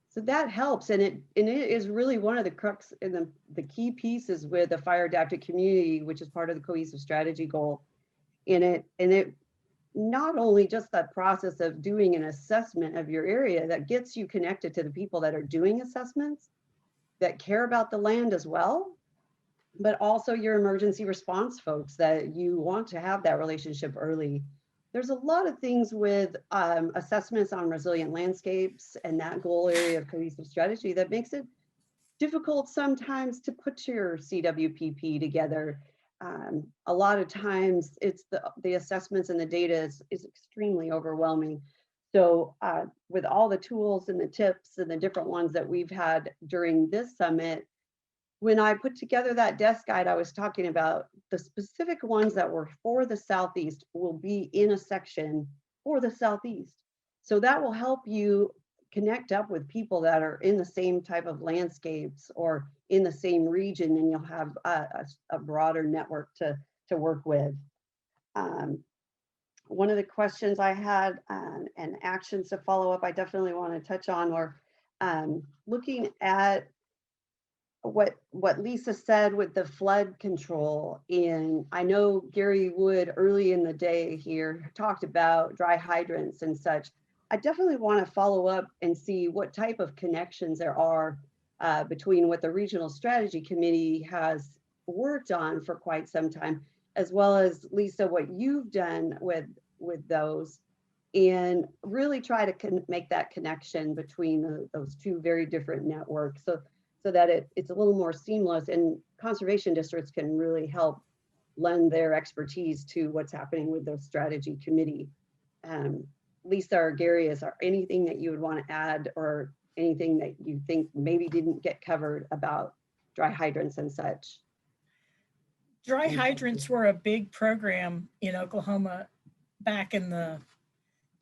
Speaker 7: So that helps, and it is really one of the crux and the key pieces with the fire adapted community, which is part of the cohesive strategy goal. And it not only just that process of doing an assessment of your area that gets you connected to the people that are doing assessments that care about the land as well, but also your emergency response folks that you want to have that relationship early. There's a lot of things with assessments on resilient landscapes and that goal area of cohesive strategy that makes it difficult sometimes to put your CWPP together. A lot of times it's the assessments and the data is extremely overwhelming. So with all the tools and the tips and the different ones that we've had during this summit, when I put together that desk guide I was talking about, the specific ones that were for the Southeast will be in a section for the Southeast. So that will help you connect up with people that are in the same type of landscapes or in the same region, and you'll have a broader network to work with. One of the questions I had and actions to follow up, I definitely want to touch on, were looking at what Lisa said with the flood control. And I know Gary Wood early in the day here talked about dry hydrants and such. I definitely want to follow up and see what type of connections there are between what the Regional Strategy Committee has worked on for quite some time, as well as, Lisa, what you've done with those, and really try to make that connection between those two very different networks, so that it's a little more seamless, and conservation districts can really help lend their expertise to what's happening with the strategy committee. Lisa or Gary, is there anything that you would want to add, or anything that you think maybe didn't get covered about dry hydrants and such?
Speaker 8: Dry hydrants were a big program in Oklahoma back in the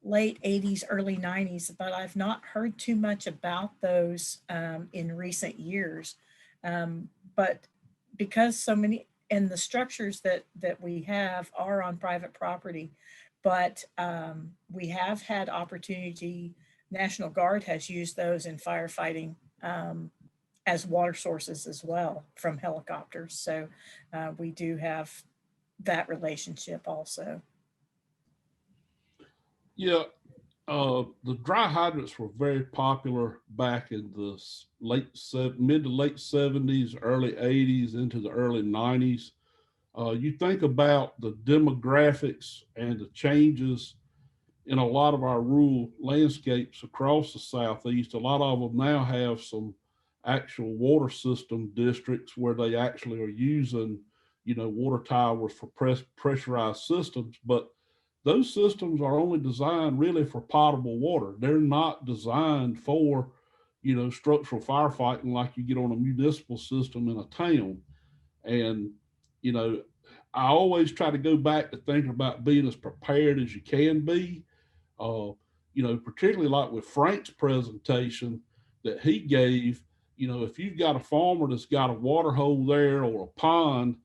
Speaker 8: late 80s, early 90s, but I've not heard too much about those in recent years. But because so many, and the structures that we have are on private property, but we have had opportunity, National Guard has used those in firefighting as water sources as well from helicopters. So we do have that relationship also.
Speaker 4: Yeah, the dry hydrants were very popular back in the mid to late 70s, early 80s, into the early 90s. You think about the demographics and the changes in a lot of our rural landscapes across the Southeast. A lot of them now have some actual water system districts where they actually are using water towers for pressurized systems, but those systems are only designed really for potable water. They're not designed for, structural firefighting like you get on a municipal system in a town. And, I always try to go back to thinking about being as prepared as you can be. Particularly like with Frank's presentation that he gave, if you've got a farmer that's got a water hole there or a pond,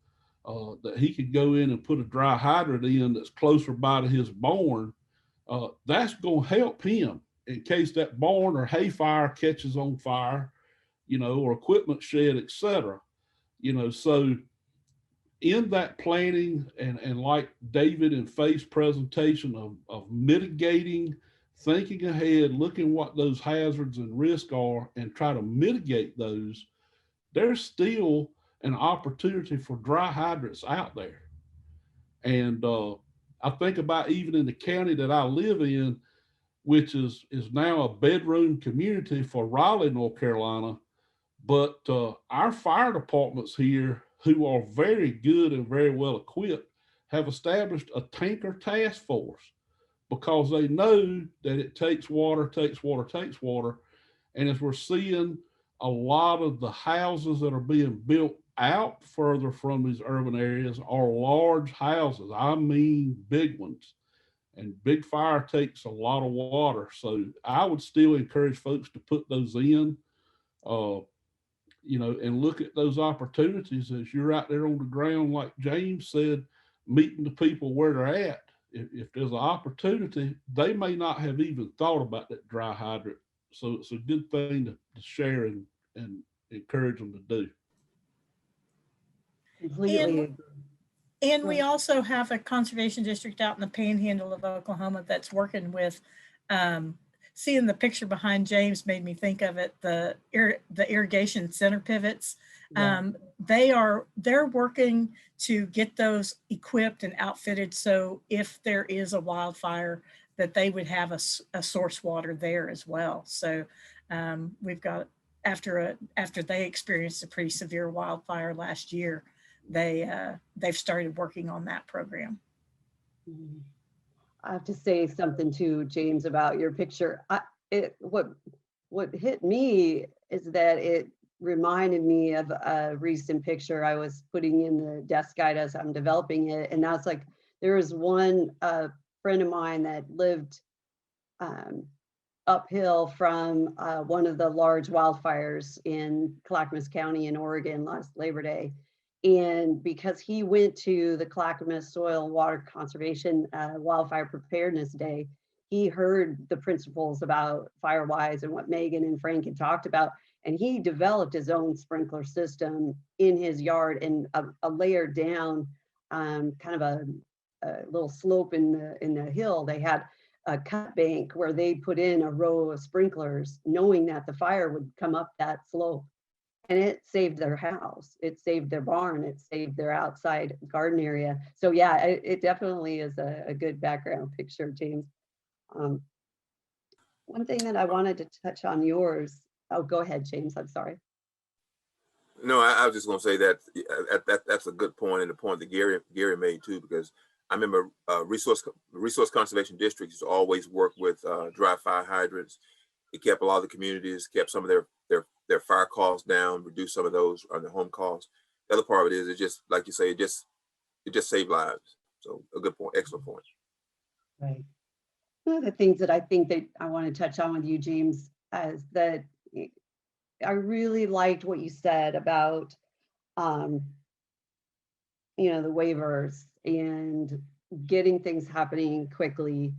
Speaker 4: that he could go in and put a dry hydrant in that's closer by to his barn, that's going to help him in case that barn or hay fire catches on fire, or equipment shed, etc. So in that planning and like David and Faith's presentation of mitigating, thinking ahead, looking what those hazards and risks are and try to mitigate those, there's still an opportunity for dry hydrants out there. And I think about even in the county that I live in, which is now a bedroom community for Raleigh, North Carolina, but our fire departments here, who are very good and very well equipped, have established a tanker task force because they know that it takes water. And as we're seeing a lot of the houses that are being built out further from these urban areas are large houses. I mean, big ones. And big fire takes a lot of water. So I would still encourage folks to put those in, and look at those opportunities as you're out there on the ground, like James said, meeting the people where they're at. If there's an opportunity, they may not have even thought about that dry hydrant. So it's a good thing to share and encourage them to do.
Speaker 2: Completely agree.
Speaker 8: And we also have a conservation district out in the panhandle of Oklahoma that's working with, seeing the picture behind James made me think of it, the irrigation center pivots.
Speaker 2: Yeah.
Speaker 8: They're working to get those equipped and outfitted so if there is a wildfire that they would have a source water there as well. So we've got, after they experienced a pretty severe wildfire last year, they've started working on that program.
Speaker 7: I have to say something too, James, about your picture. What hit me is that it reminded me of a recent picture I was putting in the desk guide as I'm developing it. And that's like, there was one friend of mine that lived uphill from one of the large wildfires in Clackamas County in Oregon last Labor Day. And because he went to the Clackamas Soil and Water Conservation Wildfire Preparedness Day, he heard the principles about FireWise and what Megan and Frank had talked about. And he developed his own sprinkler system in his yard, and a layer down, kind of a little slope in the hill. They had a cut bank where they put in a row of sprinklers, knowing that the fire would come up that slope. And it saved their house, it saved their barn, it saved their outside garden area. So yeah, it definitely is a good background picture, James. One thing that I wanted to touch on yours. Oh, go ahead, James, I'm sorry.
Speaker 6: No, I was just going to say that that's a good point, and the point that Gary made too, because I remember resource conservation districts used to always work with dry fire hydrants. It kept a lot of the communities, kept some of their fire costs down, reduced some of those on their home costs. The other part of it is, it just, like you say, it just saved lives. So a good point, excellent point.
Speaker 7: Right. One of the things that I think that I want to touch on with you, James, is that I really liked what you said about, the waivers and getting things happening quickly.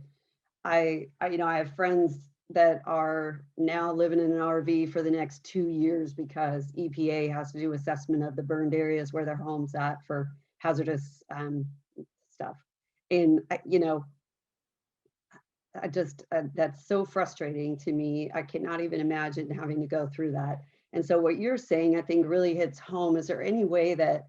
Speaker 7: I have friends that are now living in an RV for the next 2 years because EPA has to do assessment of the burned areas where their home's at for hazardous stuff. And, I just, that's so frustrating to me. I cannot even imagine having to go through that. And so what you're saying, I think, really hits home. Is there any way that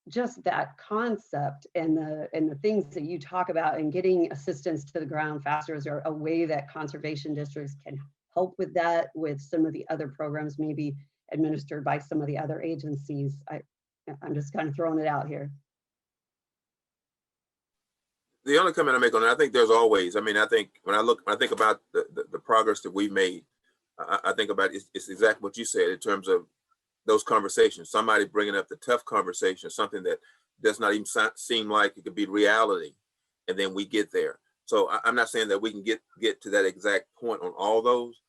Speaker 7: just that concept and the things that you talk about and getting assistance to the ground faster, is there a way that conservation districts can help with that, with some of the other programs maybe administered by some of the other agencies? I'm just kind of throwing it out here.
Speaker 6: The only comment I make on it, I think there's always, I mean, I think when I think about the progress that we've made, I think about it's exactly what you said in terms of those conversations, somebody bringing up the tough conversation, something that does not even seem like it could be reality. And then we get there. So I'm not saying that we can get to that exact point on all those,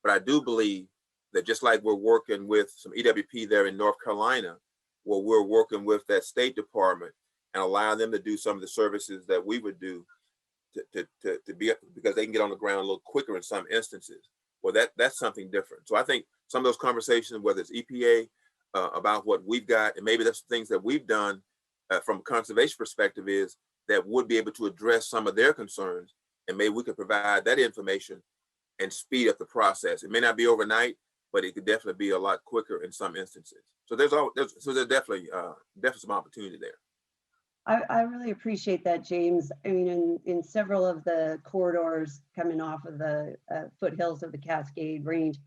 Speaker 6: but I do believe that just like we're working with some EWP there in North Carolina, where we're working with that State Department and allow them to do some of the services that we would do to be, because they can get on the ground a little quicker in some instances. Well, that's something different. So I think some of those conversations, whether it's EPA about what we've got, and maybe that's things that we've done from a conservation perspective, is that would be able to address some of their concerns, and maybe we could provide that information and speed up the process. It may not be overnight, but it could definitely be a lot quicker in some instances. So there's definitely some opportunity there.
Speaker 7: I really appreciate that, James. I mean, in several of the corridors coming off of the foothills of the Cascade Range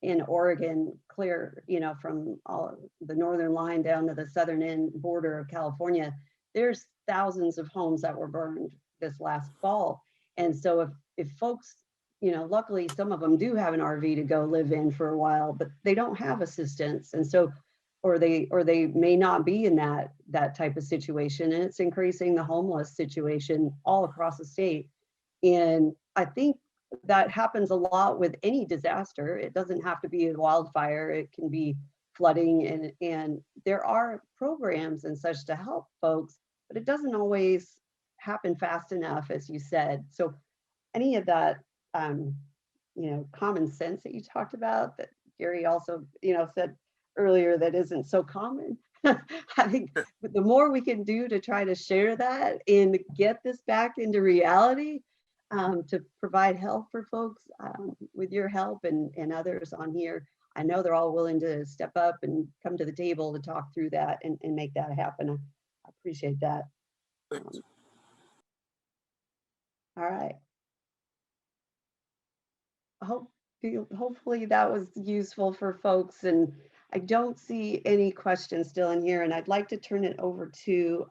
Speaker 7: in Oregon, clear, from all the northern line down to the southern end border of California, there's thousands of homes that were burned this last fall. And so if folks, luckily some of them do have an RV to go live in for a while, but they don't have assistance. And so, or they may not be in that type of situation, and it's increasing the homeless situation all across the state. And I think that happens a lot with any disaster. It doesn't have to be a wildfire, it can be flooding, and there are programs and such to help folks, but it doesn't always happen fast enough, as you said. So any of that common sense that you talked about, that Gary also said earlier, that isn't so common. I think the more we can do to try to share that and get this back into reality, to provide help for folks, with your help and others on here, I know they're all willing to step up and come to the table to talk through that and make that happen. I appreciate that. All right. Hopefully that was useful for folks, and I don't see any questions still in here, and I'd like to turn it over to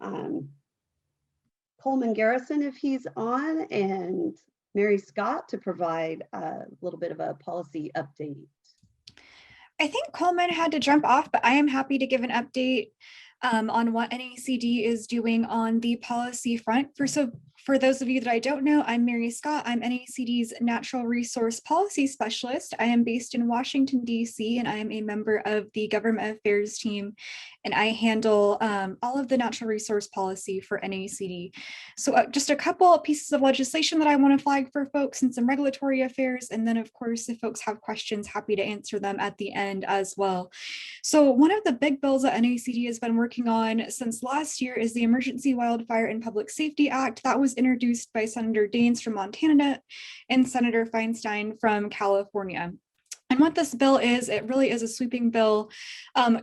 Speaker 7: Coleman Garrison if he's on, and Mary Scott to provide a little bit of a policy update.
Speaker 9: I think Coleman had to jump off, but I am happy to give an update on what NACD is doing on the policy front. For those of you that I don't know, I'm Mary Scott. I'm NACD's Natural Resource Policy Specialist. I am based in Washington, D.C., and I am a member of the Government Affairs team, and I handle all of the natural resource policy for NACD. So just a couple of pieces of legislation that I want to flag for folks, and some regulatory affairs, and then of course, if folks have questions, happy to answer them at the end as well. So one of the big bills that NACD has been working on since last year is the Emergency Wildfire and Public Safety Act. That was introduced by Senator Daines from Montana and Senator Feinstein from California. And what this bill is, it really is a sweeping bill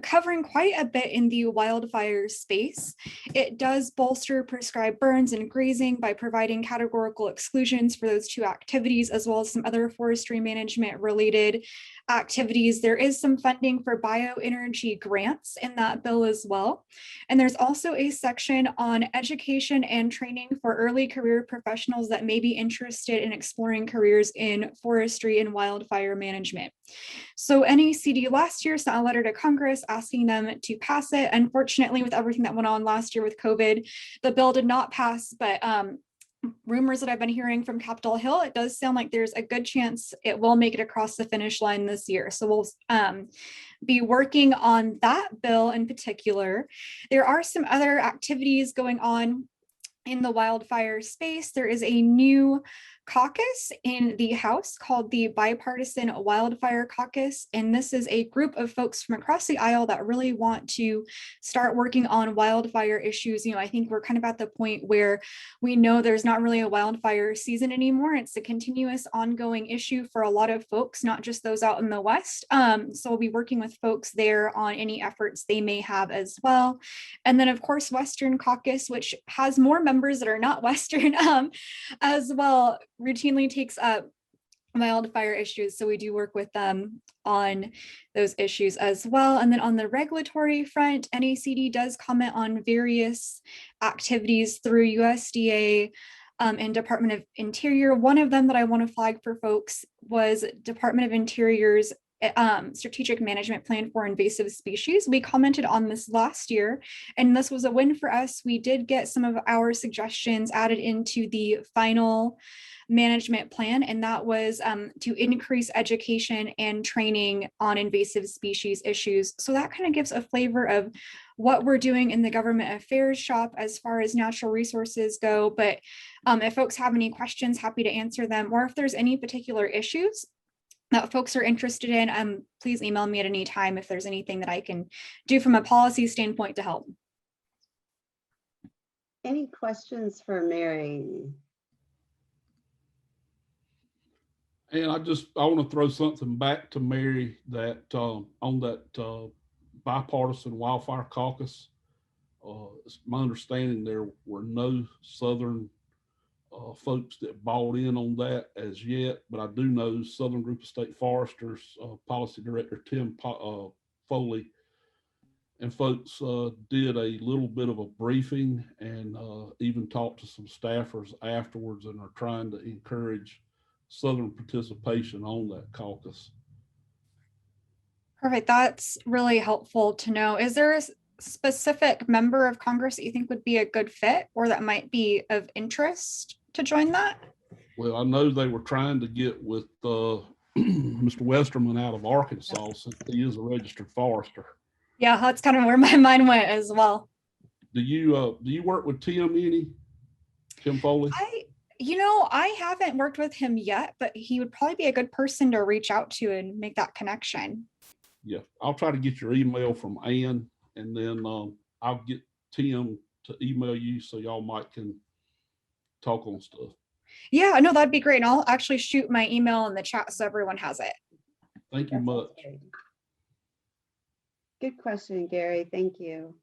Speaker 9: covering quite a bit in the wildfire space. It does bolster prescribed burns and grazing by providing categorical exclusions for those two activities, as well as some other forestry management related activities. There is some funding for bioenergy grants in that bill as well. And there's also a section on education and training for early career professionals that may be interested in exploring careers in forestry and wildfire management. So NACD last year sent a letter to Congress asking them to pass it. Unfortunately, with everything that went on last year with COVID, the bill did not pass, but rumors that I've been hearing from Capitol Hill, it does sound like there's a good chance it will make it across the finish line this year. So we'll be working on that bill in particular. There are some other activities going on in the wildfire space. There is a new caucus in the House called the Bipartisan Wildfire Caucus. And this is a group of folks from across the aisle that really want to start working on wildfire issues. I think we're kind of at the point where we know there's not really a wildfire season anymore. It's a continuous ongoing issue for a lot of folks, not just those out in the West. So we'll be working with folks there on any efforts they may have as well. And then of course, Western Caucus, which has more members that are not Western as well, routinely takes up wildfire issues. So we do work with them on those issues as well. And then on the regulatory front, NACD does comment on various activities through USDA and Department of Interior. One of them that I want to flag for folks was Department of Interior's strategic management plan for invasive species. We commented on this last year, and this was a win for us. We did get some of our suggestions added into the final management plan, and that was to increase education and training on invasive species issues. So that kind of gives a flavor of what we're doing in the government affairs shop as far as natural resources go. But if folks have any questions, happy to answer them, or if there's any particular issues that folks are interested in, please email me at any time if there's anything that I can do from a policy standpoint to help.
Speaker 7: Any questions for Mary?
Speaker 4: And I want to throw something back to Mary that on that bipartisan wildfire caucus, it's my understanding there were no Southern folks that bought in on that as yet, but I do know Southern Group of State Foresters Policy Director Tim Foley and folks did a little bit of a briefing and even talked to some staffers afterwards, and are trying to encourage Southern participation on that caucus.
Speaker 9: Perfect. That's really helpful to know. Is there a specific member of Congress that you think would be a good fit or that might be of interest to join that?
Speaker 4: Well, I know they were trying to get with Mr. Westerman out of Arkansas, since he is a registered forester.
Speaker 9: Yeah, that's kind of where my mind went as well.
Speaker 4: Do you work with Tim Tim Foley?
Speaker 9: I haven't worked with him yet, but he would probably be a good person to reach out to and make that connection.
Speaker 4: Yeah, I'll try to get your email from Ann, and then I'll get Tim to email you so y'all might can talk on stuff.
Speaker 9: Yeah, no, that'd be great. And I'll actually shoot my email in the chat so everyone has it.
Speaker 4: Thank you much.
Speaker 7: Good question, Gary. Thank you.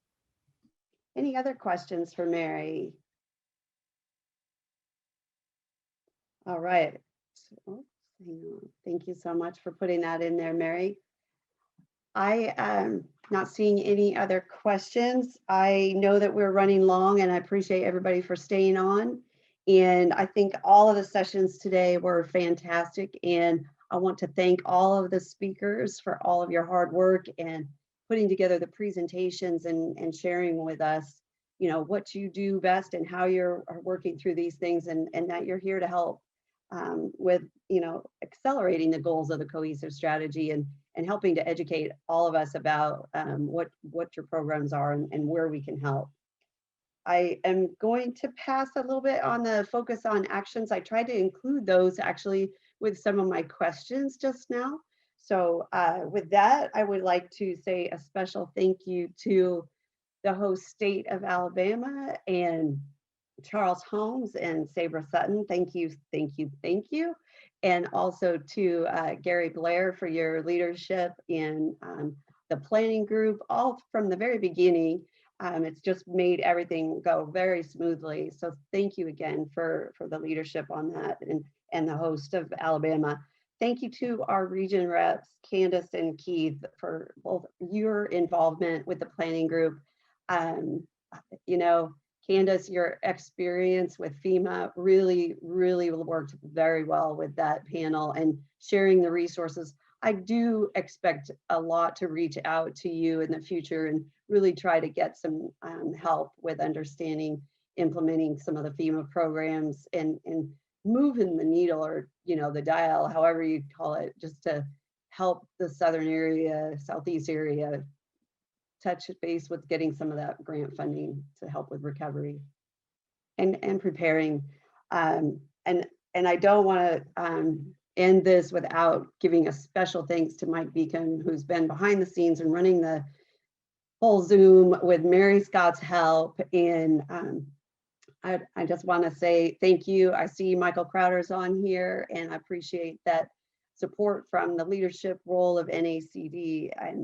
Speaker 7: Any other questions for Mary? All right. So, hang on. Thank you so much for putting that in there, Mary. I am not seeing any other questions. I know that we're running long, and I appreciate everybody for staying on. And I think all of the sessions today were fantastic. And I want to thank all of the speakers for all of your hard work and putting together the presentations and sharing with us, what you do best and how you're working through these things, and that you're here to help with, accelerating the goals of the cohesive strategy and helping to educate all of us about what your programs are and where we can help. I am going to pass a little bit on the focus on actions. I tried to include those actually with some of my questions just now. So with that, I would like to say a special thank you to the host state of Alabama and Charles Holmes and Sabra Sutton. Thank you, thank you, thank you. And also to Gary Blair for your leadership in the planning group, all from the very beginning. It's just made everything go very smoothly. So thank you again for the leadership on that, and the host of Alabama. Thank you to our region reps, Candace and Keith, for both your involvement with the planning group. Candace, your experience with FEMA really, really worked very well with that panel and sharing the resources. I do expect a lot to reach out to you in the future and really try to get some help with understanding, implementing some of the FEMA programs and moving the needle, or the dial, however you call it, just to help the southern area, southeast area, touch base with getting some of that grant funding to help with recovery and preparing. And I don't want to end this without giving a special thanks to Mike Beacom, who's been behind the scenes and running the whole Zoom with Mary Scott's help. And I just want to say thank you. I see Michael Crowder's on here, and I appreciate that support from the leadership role of NACD. And